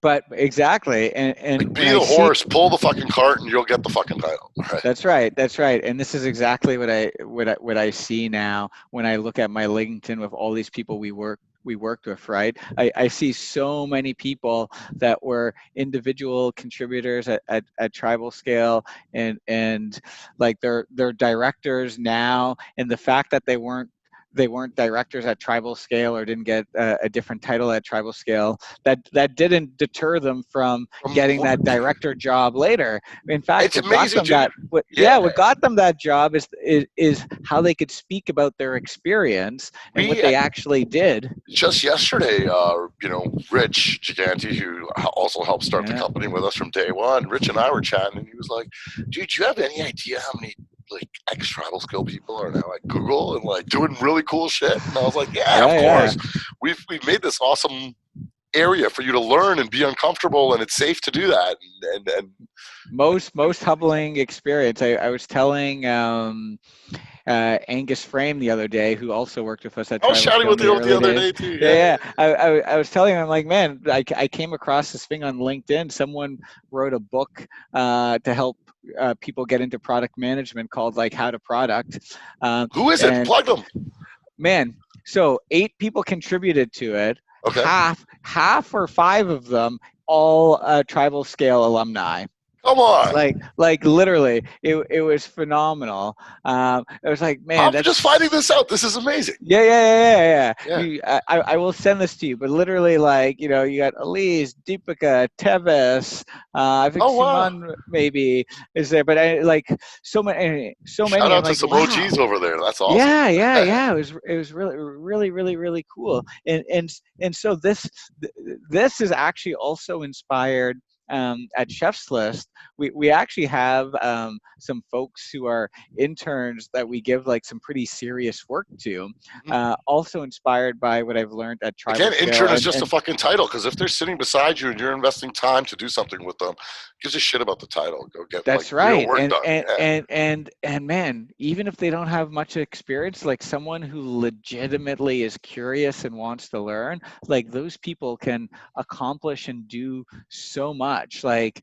But exactly, and like, be the horse, pull the fucking cart, and you'll get the fucking title. Right? That's right. And this is exactly what I see now when I look at my LinkedIn with all these people we worked with, right? I see so many people that were individual contributors at TribalScale, and like they're directors now, and the fact that they weren't directors at TribalScale or didn't get a different title at TribalScale, that didn't deter them from getting that director job later. In fact, it's amazing, what got them that job is how they could speak about their experience and what they actually did. Just yesterday, Rich Giganti, who also helped start the company with us from day one, Rich and I were chatting, and he was like, dude, do you have any idea how many like ex-TribalScale people are now at Google and like doing really cool shit? And I was like, of course. We've made this awesome area for you to learn and be uncomfortable, and it's safe to do that. And most humbling experience. I was telling Angus Frame the other day, who also worked with us at TribalScale. I was chatting with him the other day too. Yeah. I was telling him, I'm like, man, I came across this thing on LinkedIn. Someone wrote a book to help people get into product management called like How to Product. Who is it? Plug them. Man, so 8 people contributed to it. Okay. Half or 5 of them all TribalScale alumni. Come on. Like literally, it was phenomenal. It was like, man, I'm that's just finding this out. This is amazing. yeah. Yeah. I will send this to you, but literally, like, you got Elise, Deepika, Tevis. I think Oh, wow. Simon maybe is there, but I like so Shout many. I'm out to like, some wow. OGs over there. That's awesome. Yeah. It was really cool. And so this is actually also inspired at Chef's List. We actually have some folks who are interns that we give like some pretty serious work to. Also inspired by what I've learned at Again, intern TribalScale is just a fucking title, because if they're sitting beside you and you're investing time to do something with them, gives a shit about the title. Go get like That's real right. work And done. and Yeah. and and man, even if they don't have much experience, like someone who legitimately is curious and wants to learn, like those people can accomplish and do so much. Like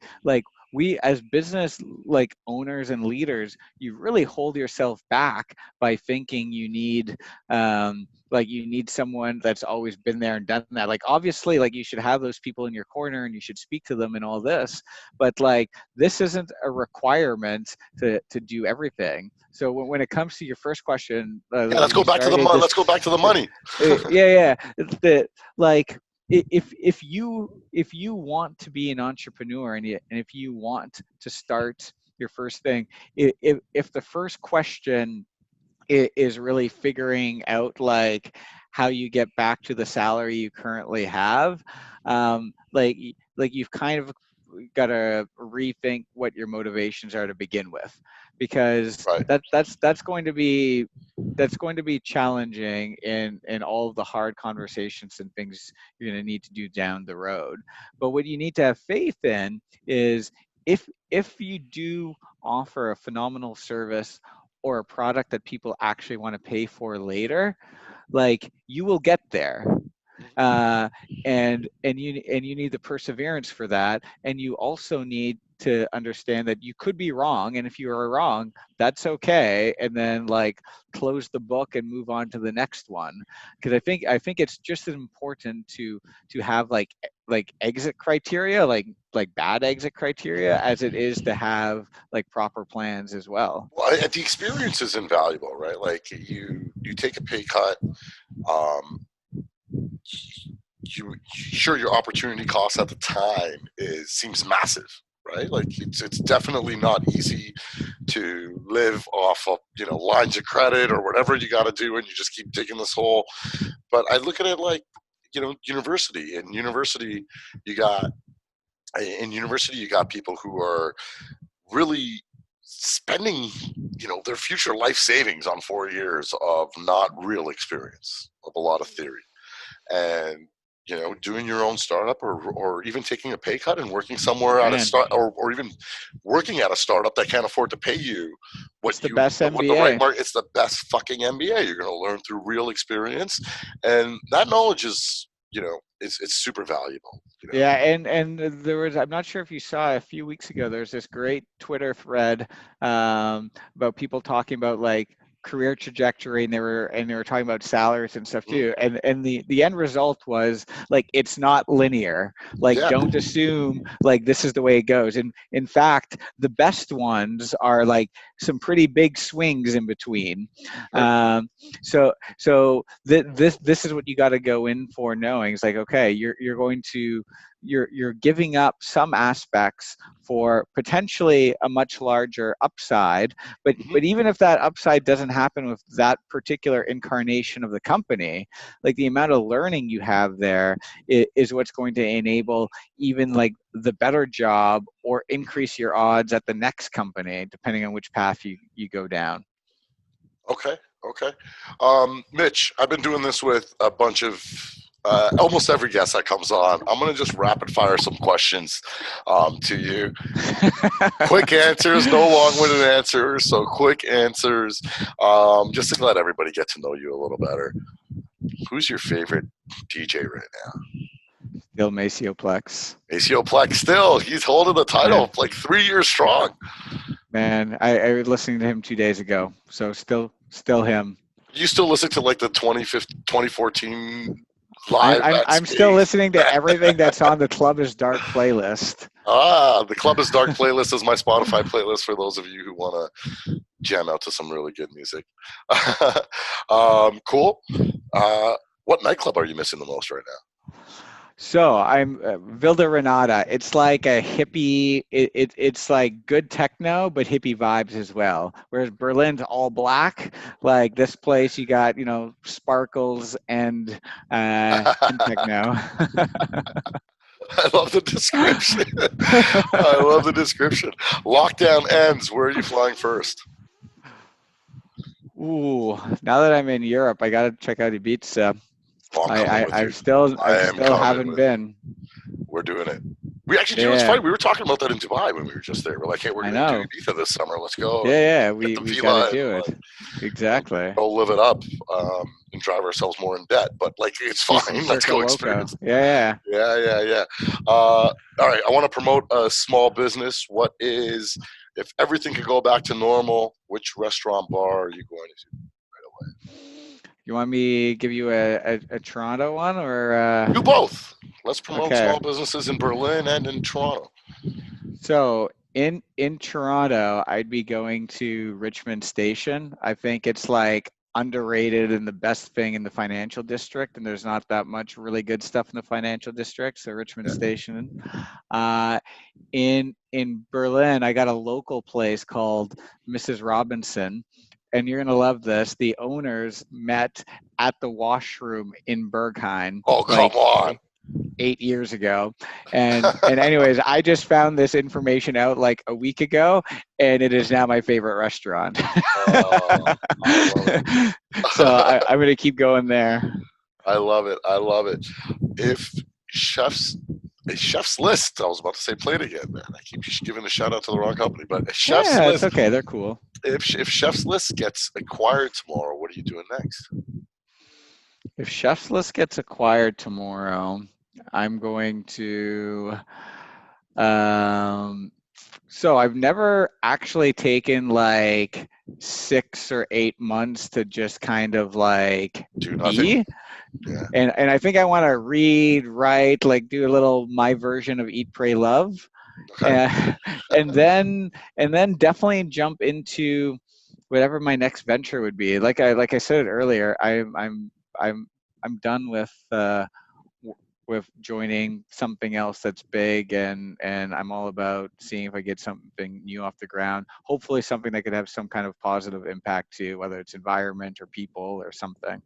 we as business like owners and leaders, you really hold yourself back by thinking you need like you need someone that's always been there and done that. Like obviously like you should have those people in your corner and you should speak to them and all this, but like this isn't a requirement to do everything. So when it comes to your first question, Yeah, let's you go back to the started money. this, Let's go back to the money. yeah, the like if you want to be an entrepreneur and if you want to start your first thing, if the first question is really figuring out like how you get back to the salary you currently have, like you've kind of got to rethink what your motivations are to begin with, because Right. that's going to be challenging in all of the hard conversations and things you're going to need to do down the road. But what you need to have faith in is if you do offer a phenomenal service or a product that people actually want to pay for later, like you will get there. uh, and you need the perseverance for that, and you also need to understand that you could be wrong, and if you are wrong, that's okay, and then like close the book and move on to the next one. Because I think it's just as important to have like exit criteria, like bad exit criteria, as it is to have like proper plans as well. Well, the experience is invaluable, right? Like you take a pay cut. Um, you sure your opportunity cost at the time seems massive, right? Like it's definitely not easy to live off of lines of credit or whatever you got to do, and you just keep digging this hole. But I look at it like university. You got university you got people who are really spending their future life savings on 4 years of not real experience, of a lot of theory, and doing your own startup, or even taking a pay cut and working somewhere at a Man, start, or even working at a startup that can't afford to pay you it's the best what the right MBA. market. It's the best fucking MBA. You're going to learn through real experience, and that knowledge is it's super valuable. Yeah, and there was, I'm not sure if you saw a few weeks ago, there's this great Twitter thread about people talking about like career trajectory, and they were talking about salaries and stuff Mhm. too. And the end result was like it's not linear. Like Yeah. don't assume like this is the way it goes. And in fact, the best ones are like some pretty big swings in between. Sure. This is what you got to go in for, knowing it's like, okay, you're giving up some aspects for potentially a much larger upside, but Mhm. even if that upside doesn't happen with that particular incarnation of the company, like the amount of learning you have there is what's going to enable even like the better job or increase your odds at the next company, depending on which path you go down. Okay. Okay. Mitch, I've been doing this with a bunch of almost every guest that comes on. I'm going to just rapid fire some questions to you. Quick answers, no long-winded answers. So quick answers, just to let everybody get to know you a little better. Who's your favorite DJ right now? Still Macioplex. ACO Plex still. He's holding the title Man, like 3 years strong. man, I was listening to him 2 days ago, so still him. You still listen to like the 2015, 2014 I'm live I'm at I'm still Space? listening to everything that's on the Club is Dark playlist. The Club is Dark playlist is my Spotify playlist for those of you who want to jam out to some really good music. Cool. What nightclub are you missing the most right now? So I'm Vilda Renata. It's like a hippie. It's like good techno, but hippie vibes as well. Whereas Berlin's all black. Like this place, you got sparkles and techno. I love the description. I love the description. Lockdown ends. Where are you flying first? Ooh, now that I'm in Europe, I gotta check out Ibiza. Oh, I'm coming with you. I I am still coming haven't with you. been. We're doing it. We actually, you know, it's Yeah, funny. We were talking about that in Dubai when we were just there. We're like, hey, we're I going to do know. Ibiza this summer. Let's go and Yeah, get we the we got to villa and do it. like Exactly. go live it up and drive ourselves more in debt. But like, it's Do some fine. Let's Circo go Loco. experience. Yeah. Yeah. All right. I want to promote a small business. What is, if everything could go back to normal, which restaurant bar are you going to right You want me to give you a Toronto one or away? Do both. Let's promote okay. small businesses in Berlin and in Toronto. So in Toronto, I'd be going to Richmond Station. I think it's like underrated and the best thing in the financial district, and there's not that much really good stuff in the financial district. So Richmond Yeah. Station. In Berlin, I got a local place called Mrs. Robinson, and you're gonna love this. The owners met at the washroom in Berghain, Oh, come like on. 8 years ago. And anyways, I just found this information out like a week ago, and it is now my favorite restaurant. I love it. So I'm gonna keep going there. I love it. I love it. If chefs, a chef's list, I was about to say play it again, man. I keep giving a shout out to the wrong company, but a chef's Yeah, it's list. okay. They're cool. If chef's list gets acquired tomorrow, what are you doing next? If ChefsList gets acquired tomorrow, I'm going to. So I've never actually taken like 6 or 8 months to just kind of like Do nothing. be. Yeah. And I think I want to read, write, like do a little my version of Eat, Pray, Love, Okay. uh, and then definitely jump into whatever my next venture would be. Like I said earlier, I'm done with joining something else that's big, and I'm all about seeing if I get something new off the ground. Hopefully something that could have some kind of positive impact to whether it's environment or people or something.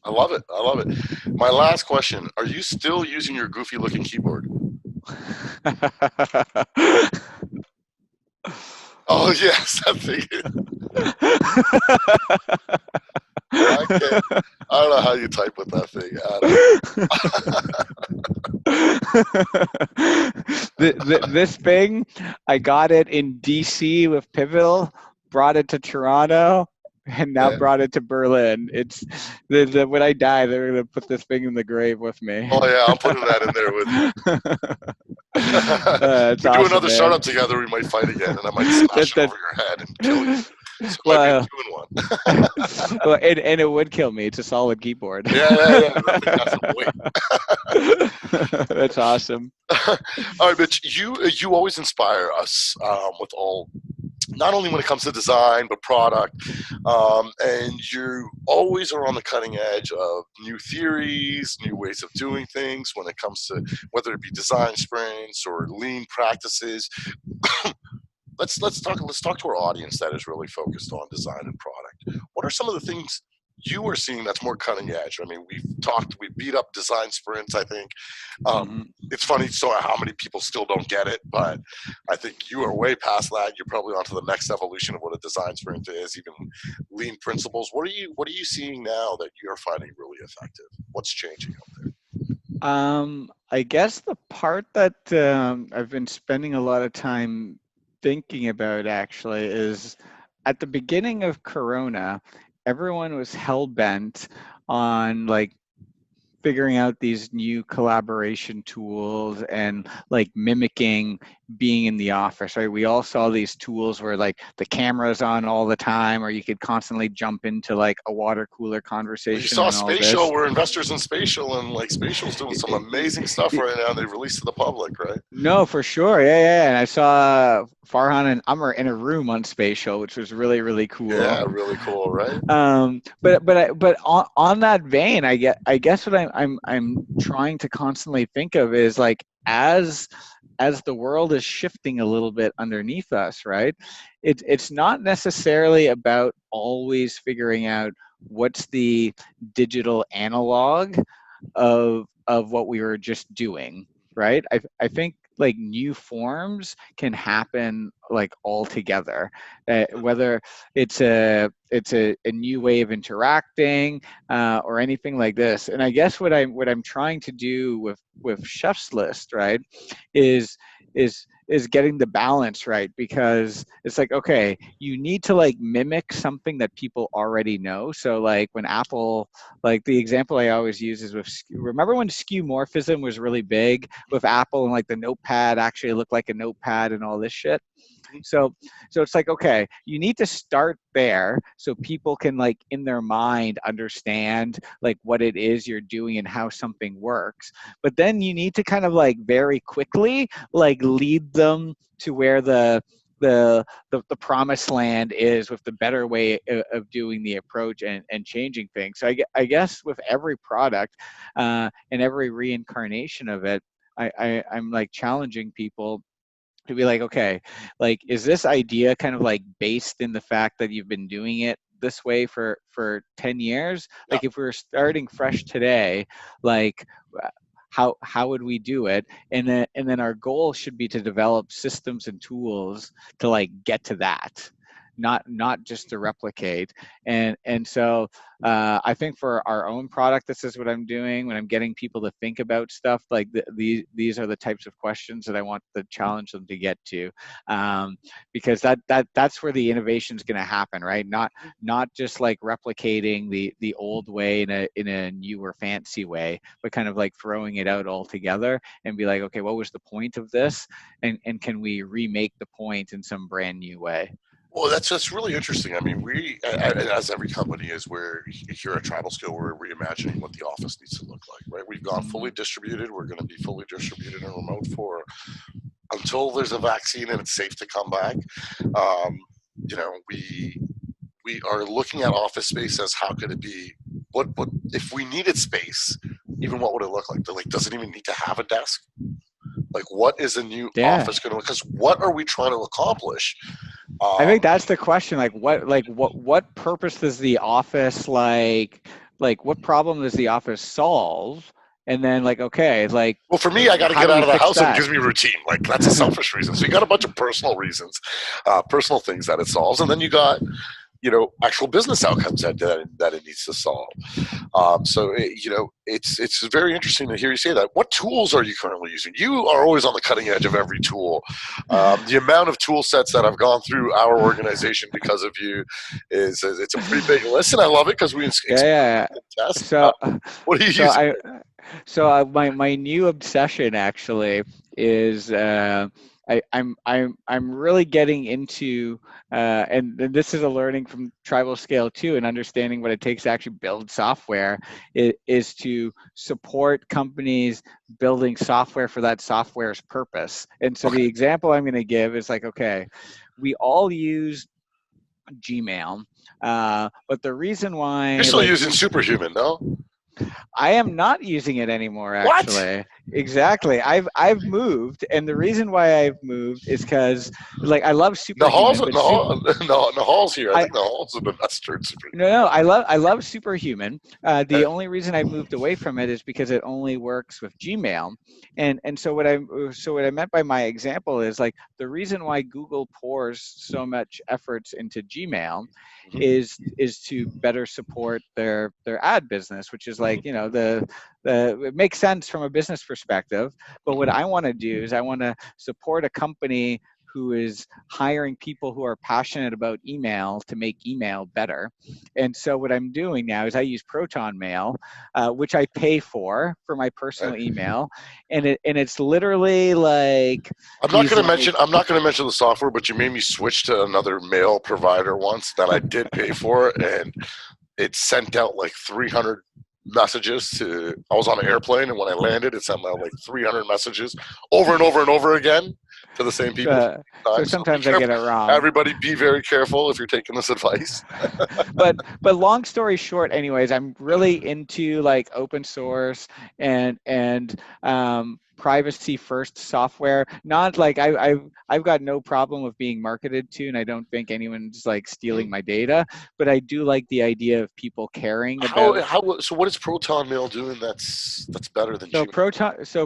I love it. I love it. My last question: are you still using your goofy looking keyboard? Oh yes, I think. Okay. I don't know how you type with that thing. This thing, I got it in DC with Pivotal, brought it to Toronto, and now Yeah. brought it to Berlin. It's when I die, they're gonna put this thing in the grave with me. Oh yeah, I'm putting that in there with you. It's If we do awesome, another man. startup together, we might fight again, and I might smash it over your head and kill you. So it might be a 2-in-1. Well, and it would kill me. It's a solid keyboard. Yeah. That thing got some weight. That's awesome. All right, Mitch. You always inspire us with all, not only when it comes to design but product, and you always are on the cutting edge of new theories, new ways of doing things when it comes to whether it be design sprints or lean practices. Let's talk to our audience that is really focused on design and product. What are some of the things you are seeing that's more cutting edge? I mean, we beat up design sprints. I think it's funny so how many people still don't get it, but I think you are way past that. You're probably onto the next evolution of what a design sprint is, even lean principles. What are you seeing now that you're finding really effective? What's changing out there? I guess the part that I've been spending a lot of time thinking about actually is at the beginning of Corona, everyone was hell bent on like figuring out these new collaboration tools and like mimicking being in the office, right? We all saw these tools where like the camera's on all the time, or you could constantly jump into like a water cooler Well, you conversation saw and all Spatial. this. We're investors in Spatial, and like Spatial's doing some amazing stuff right now. They released to the public, right? No, for sure. Yeah, yeah. And I saw Farhan and Umar in a room on Spatial, which was really, really cool. Yeah, really cool, right? But on that vein, I guess what I'm trying to constantly think of is like as the world is shifting a little bit underneath us, right? It's not necessarily about always figuring out what's the digital analog of what we were just doing, right? I think like new forms can happen like all together, whether it's a new way of interacting or anything like this. And I guess what I'm trying to do with Chef's List, right, is is getting the balance right, because it's like, okay, you need to like mimic something that people already know. So like when Apple, like the example I always use is with, remember when skeuomorphism was really big with Apple, and like the notepad actually looked like a notepad and all this shit? So it's like, okay, you need to start there so people can like in their mind understand like what it is you're doing and how something works. But then you need to kind of like very quickly like lead them to where the promised land is, with the better way of doing the approach and changing things. So I guess with every product and every reincarnation of it, I'm like challenging people to be like, okay, like, is this idea kind of like based in the fact that you've been doing it this way for 10 years? Yeah. Like if we were starting fresh today, like how would we do it? And then our goal should be to develop systems and tools to like get to that, not just to replicate. And so I think for our own product, this is what I'm doing when I'm getting people to think about stuff. Like these are the types of questions that I want to challenge them to get to, because that's where the innovation is going to happen, right? Not just like replicating the old way in a newer fancy way, but kind of like throwing it out altogether and be like, okay, what was the point of this, and can we remake the point in some brand new way? Well, that's really interesting. I mean, as every company is, where here at TribalScale, we're reimagining what the office needs to look like, right? We've gone fully distributed. We're going to be fully distributed and remote for until there's a vaccine and it's safe to come back. Um, we are looking at office space as how could it be? What if we needed space? Even what would it look like? Like, does it even need to have a desk? Like, what is a new Yeah. office going to? Because what are we trying to accomplish? I think Um, that's the question. What purpose does the office like what problem does the office solve? And then like, okay, like Well, for me, I got to how get do out we of the fix house and it that? gives me routine. Like, that's a selfish reason. So you got a bunch of personal reasons, personal things that it solves, and then you got actual business outcomes that it needs to solve. It's very interesting to hear you say that. What tools are you currently using? You are always on the cutting edge of every tool. The amount of tool sets that have gone through our organization because of you is it's a pretty big list, and I love it because we Yeah, experiment yeah. and test. So What are you so using? I my new obsession actually is I'm really getting into and this is a learning from Tribal Scale too, and understanding what it takes to actually build software is to support companies building software for that software's purpose. And so Okay, the example I'm going to give is like, okay, we all use Gmail, but the reason you're why still like using Superhuman, no? I am not using it anymore, What? actually. Exactly. I've moved, and the reason why I've moved is because like I love Nahal's Superhuman, but Nahal, no, Nahal's here. I I think Nahal's an investor in Superhuman. no, I love Superhuman. The only reason I moved away from it is because it only works with Gmail, and so what I meant by my example is like the reason why Google pours so much efforts into Gmail is to better support their ad business, which is like the it makes sense from a business perspective. But what I want to do is I want to support a company who is hiring people who are passionate about email to make email better. And so what I'm doing now is I use Proton Mail, which I pay for my personal Right. email, and it's literally like I'm not these going to like mention. I'm not going to mention the software, but you made me switch to another mail provider once that I did pay for, and it sent out like 300 messages to. I was on an airplane, and when I landed, it sent out like 300 messages over and over and over again to the same people. so So be sometimes I get careful. it wrong. Everybody, be very careful if you're taking this advice. But long story short, anyways, I'm really into like open source and privacy first software. Not like I've got no problem with being marketed to, and I don't think anyone's like stealing my data. But I do like the idea of people caring about. So what is Proton Mail doing that's better than Gmail?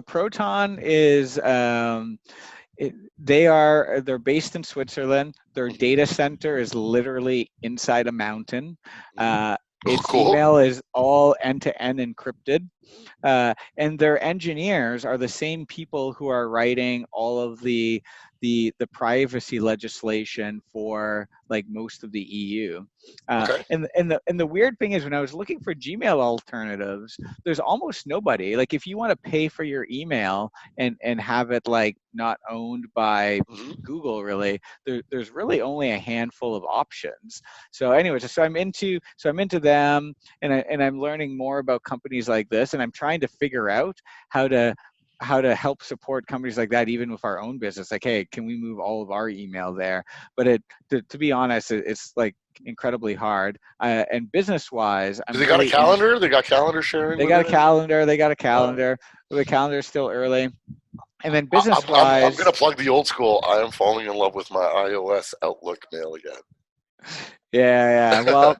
Proton is they're based in Switzerland. Their data center is literally inside a mountain. Its Cool. email is all end-to-end encrypted, and their engineers are the same people who are writing all of the privacy legislation for like most of the EU. Okay. And the weird thing is, when I was looking for Gmail alternatives, there's almost nobody. Like if you want to pay for your email and have it like not owned by Google, really, there's really only a handful of options. So anyways, so I'm into them, and I'm learning more about companies like this, and I'm trying to figure out how to help support companies like that, even with our own business. Like, hey, can we move all of our email there? But to be honest, it's like incredibly hard. And business wise, Do I'm they got a really calendar? They got calendar sharing they with got a it? calendar. They got a Oh. calendar. The calendar is still early. And then I'm business going wise, to plug the old school. I am falling in love with my iOS Outlook mail again. yeah. Well,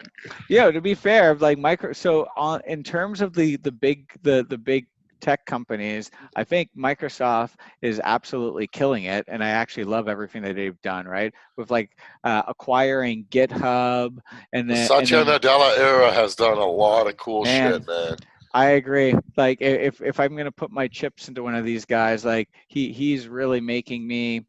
to be fair, like in terms of the big tech companies, I think Microsoft is absolutely killing it, and I actually love everything that they've done, right? With like acquiring GitHub, and The then Satya Nadella era has done a lot of cool man, shit, man. I agree. Like if I'm gonna put my chips into one of these guys, like he's really making me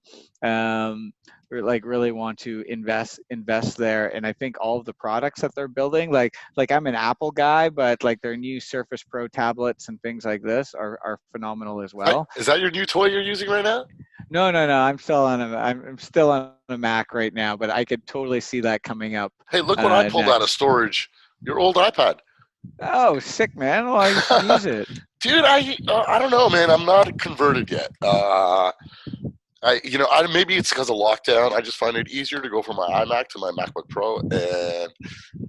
like really want to invest there. And I think all of the products that they're building, like I'm an Apple guy, but like their new Surface Pro tablets and things like this are phenomenal as Hey, well. is that your new toy you're using right now? No. I'm still on a Mac right now, but I could totally see that coming up Hey, look what I pulled out of next. storage. Your old iPad. Oh, sick, man. Well, you should use it. Dude, I don't know, man. I'm not converted yet. Maybe it's because of lockdown. I just find it easier to go from my iMac to my MacBook Pro, and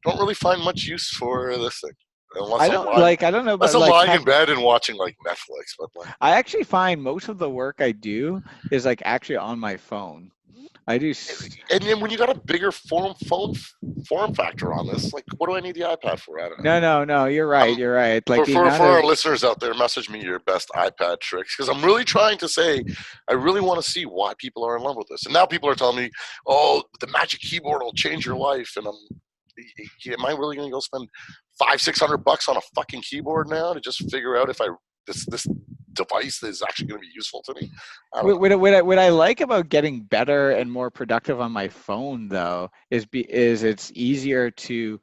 don't really find much use for this thing unless I don't know, unless but I'm like lying in bed and watching like Netflix. But like, I actually find most of the work I do is like actually on my phone. I do. and then when you got a bigger form factor on this, like, what do I need the iPad for? I don't know. No. You're right. I'm, You're right. Like the for amount our of listeners out there, message me your best iPad tricks, because I'm really trying to say, I really want to see why people are in love with this. And now people are telling me, oh, the magic keyboard will change your life, and am I really going to go spend $500-600 on a fucking keyboard now to just figure out if this device is actually going to be useful to me? I don't know. what I like about getting better and more productive on my phone though is it's easier to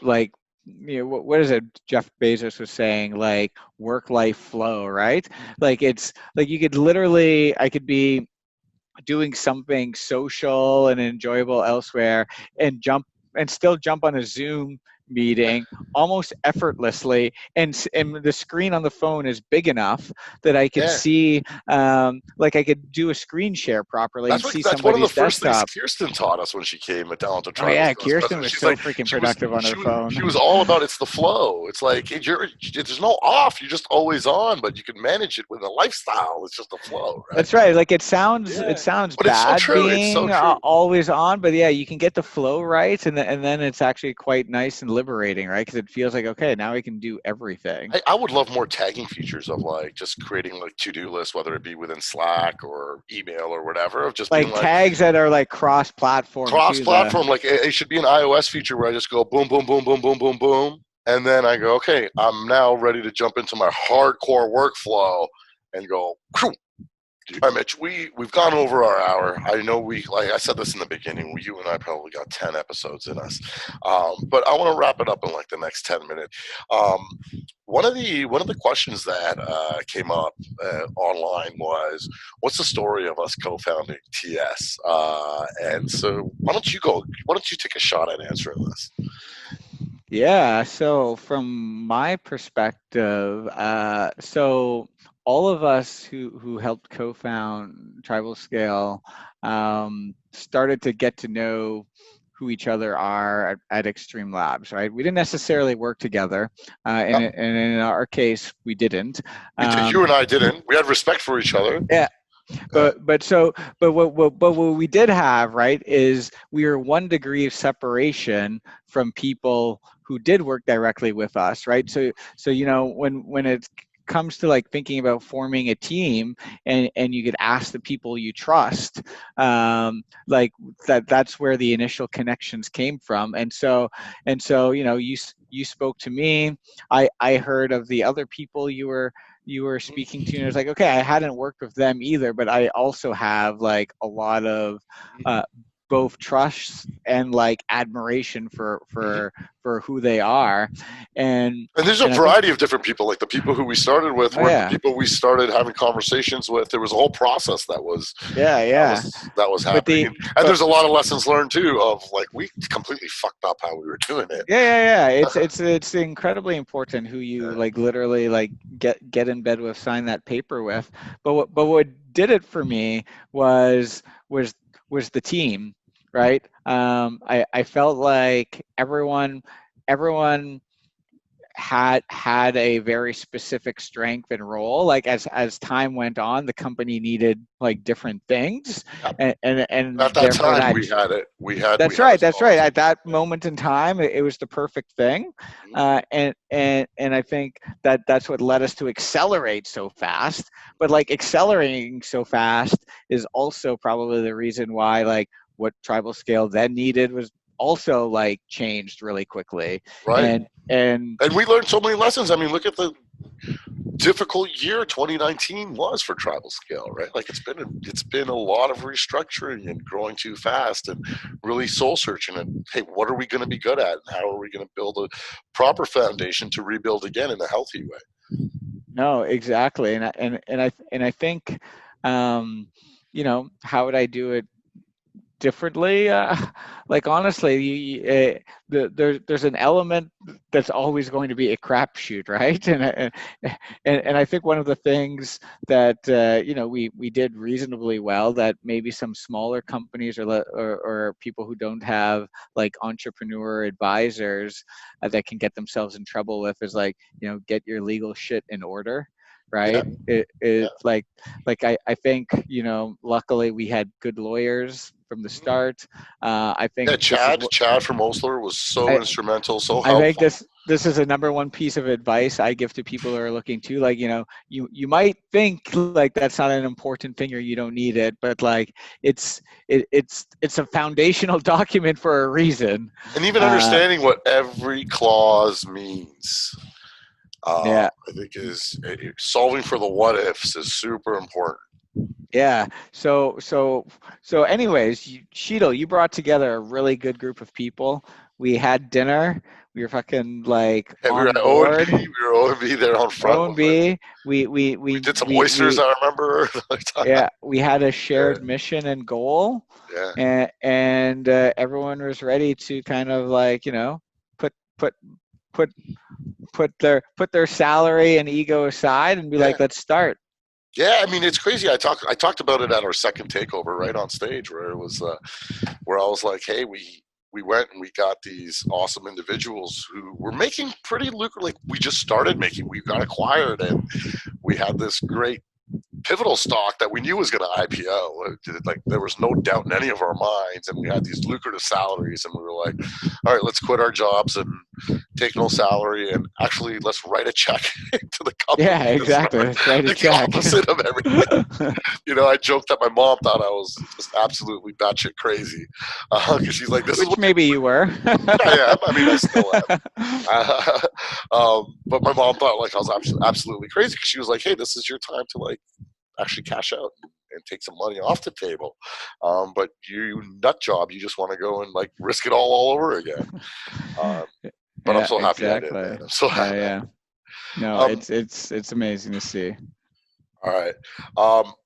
like what is it Jeff Bezos was saying, like work life flow, right? Like it's like you could literally I could be doing something social and enjoyable elsewhere and still jump on a Zoom meeting almost effortlessly, and the screen on the phone is big enough that I could Yeah. see like I could do a screen share properly and see That's one of the somebody's first things desktop. Kirsten taught us when she came down to Oh yeah, TribalScale as Kirsten president. was She's so like, freaking productive on her she phone. was all about it's the flow. It's like there's no off. You're just always on, but you can manage it with a lifestyle. It's just a flow, right? That's right. Like it Yeah. sounds But it's so bad true. It's so being true. always on, but yeah, you can get the flow right, and then it's actually quite nice and liberating, right? Because it feels like okay, now I can do everything. I would love more tagging features of like just creating like to-do lists, whether it be within Slack or email or whatever, of just being Like like tags that are like cross-platform too. cross-platform. Like it should be an iOS feature where I just go boom, boom, boom, boom, boom, boom, boom, and then I go, okay, I'm now ready to jump into my hardcore workflow and go, All right, Mitch, we've gone over our hour. I know like I said this in the beginning, you and I probably got 10 episodes in us. But I want to wrap it up in like the next 10 minutes. Um, one of the questions that came up online was, what's the story of us co-founding TS? And so why don't you take a shot at answering this? Yeah, so from my perspective, so all of us who helped co-found TribalScale started to get to know who each other are at Extreme Labs, right? We didn't necessarily work together, Yep. and in our case, we didn't. You and I didn't. We had respect for each other. Yeah, Uh, but what we did have, right, is we were 1 degree of separation from people who did work directly with us, right? So when it comes to like thinking about forming a team, and you could ask the people you trust, like that's where the initial connections came from. And so you spoke to me. I heard of the other people you were speaking to, and it's like, okay, I hadn't worked with them either, but I also have like a lot of uh, both trust and like admiration for who they are. and And there's a and I think, variety of different people, like the people who we started with oh weren't the yeah, people we started having conversations with. There was a whole process that was yeah. but happening, the and but there's a lot of lessons learned too. Of like we completely fucked up how we were doing it. yeah. It's incredibly important who you Yeah. like literally like get in bed with, sign that paper with. But what did it for me was was the team, right? I felt like everyone had a very specific strength and role. Like as time went on, the company needed like different things, Yep. and At that therefore time, that. we had it. We That's had a right. That's right. solid. At that Yeah. moment in time, it was the perfect thing, Mhm. and I think that's what led us to accelerate so fast. But like accelerating so fast is also probably the reason why like what TribalScale then needed was also like changed really quickly, Right. and And we learned so many lessons. I mean, look at the difficult year 2019 was for TribalScale, right? Like it's been a lot of restructuring and growing too fast and really soul searching. And hey, what are we going to be good at? And how are we going to build a proper foundation to rebuild again in a healthy way? no, exactly, and I think, how would I do it differently? Like honestly, there's an element that's always going to be a crapshoot, right? And I think one of the things that we did reasonably well, that maybe some smaller companies or people who don't have like entrepreneur advisors that can get themselves in trouble with, is like, get your legal shit in order, Yeah, right? yeah, It's like I think, luckily we had good lawyers from the start. I think yeah. this is Chad from Osler was so I, instrumental, so I think helpful. this is a number one piece of advice I give to people who are looking to, like, you might think like that's not an important thing or you don't need it, but like it's a foundational document for a reason. And even Uh, understanding what every clause means, yeah, I think is solving for the what ifs is super important. yeah. So anyways, Sheetal, you brought together a really good group of people. We had dinner. We were fucking like Yeah, we were on at O and B. board. We were O&B there on front with it. O&B, we we We we did some we oysters. we I remember. yeah, we had a Yeah, shared mission and goal, yeah, and everyone was ready to kind of like, put put put put their salary and ego aside and be yeah, like, let's start. yeah. I mean, it's crazy. I talked about it at our second takeover, right on stage, where it was where I was like, hey, we went and we got these awesome individuals who were making pretty lucrative. Like we just started making. We got acquired, and we had this great pivotal stock that we knew was going to IPO. Like there was no doubt in any of our minds, and we had these lucrative salaries, and we were like, "All right, let's quit our jobs and take no salary, and actually let's write a check to the company." Yeah, exactly. Let's write a Like the check. opposite of everything. I joked that my mom thought I was just absolutely batshit crazy because she's like, "This is Which what." maybe you were. I am. I mean, I still am. But my mom thought like I was absolutely crazy because she was like, "Hey, this is your time to like actually cash out and take some money off the table. But you nut job, you just want to go and like risk it all over again. But I'm Yeah, so happy I did, exactly. man. I'm so happy. Yeah. No, Um, it's amazing to see. all right.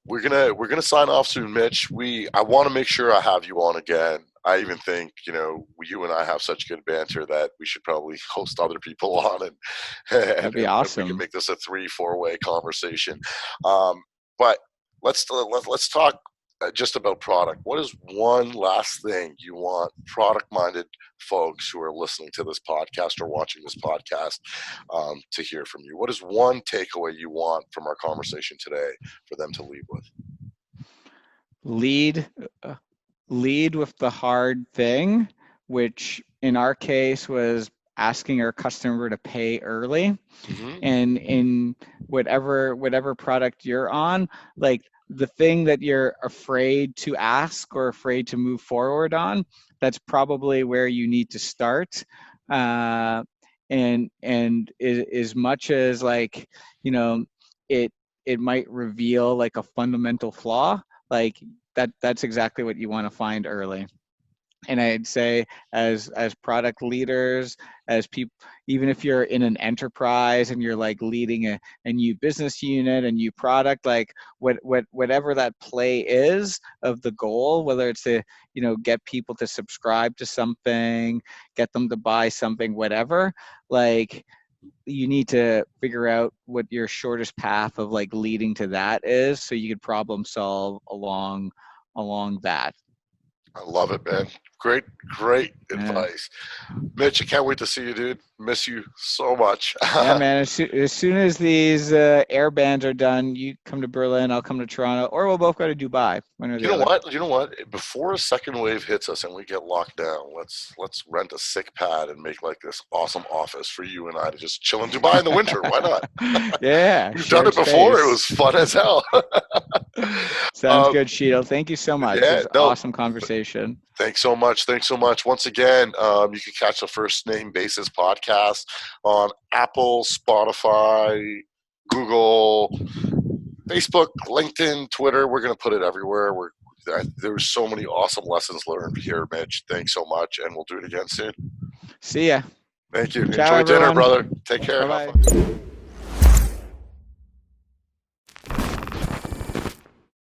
We're gonna sign off soon, Mitch. I want to make sure I have you on again. I even think, you and I have such good banter that we should probably host other people on, and That'd be and we can awesome. make this a 3-4 way conversation. But let's talk just about product. What is one last thing you want product-minded folks who are listening to this podcast or watching this podcast to hear from you? What is one takeaway you want from our conversation today for them to leave with? Lead lead with the hard thing, which in our case was asking our customer to pay early. Mm-hmm. And in whatever product you're on, like the thing that you're afraid to ask or afraid to move forward on, that's probably where you need to start. And as much as like, it might reveal like a fundamental flaw, like that's exactly what you want to find early. And I'd say as product leaders, as people, even if you're in an enterprise and you're like leading a new business unit, a new product, like whatever that play is of the goal, whether it's to get people to subscribe to something, get them to buy something, whatever, like you need to figure out what your shortest path of like leading to that is, so you could problem solve along that. I love it, man. Great Yeah. advice. Mitch, I can't wait to see you, dude. Miss you so much. Yeah, man. As soon as these air bans are done, you come to Berlin, I'll come to Toronto, or we'll both go to Dubai, one or You the know other. what? You know what? Before a second wave hits us and we get locked down, let's rent a sick pad and make like this awesome office for you and I to just chill in Dubai in the winter. Why not? Yeah, We've done shared it before. It space. was fun as hell. Sounds good, Sheetal. Thank you so much. It Yeah, was an no. awesome conversation. Thanks so much. Thanks so much. Once again, you can catch the First Name Basis podcast on Apple, Spotify, Google, Facebook, LinkedIn, Twitter. We're going to put it everywhere. There's so many awesome lessons learned here, Mitch. Thanks so much, and we'll do it again soon. See ya. Thank you. Ciao, Enjoy dinner, everyone. brother. Take care. Have Bye-bye. fun.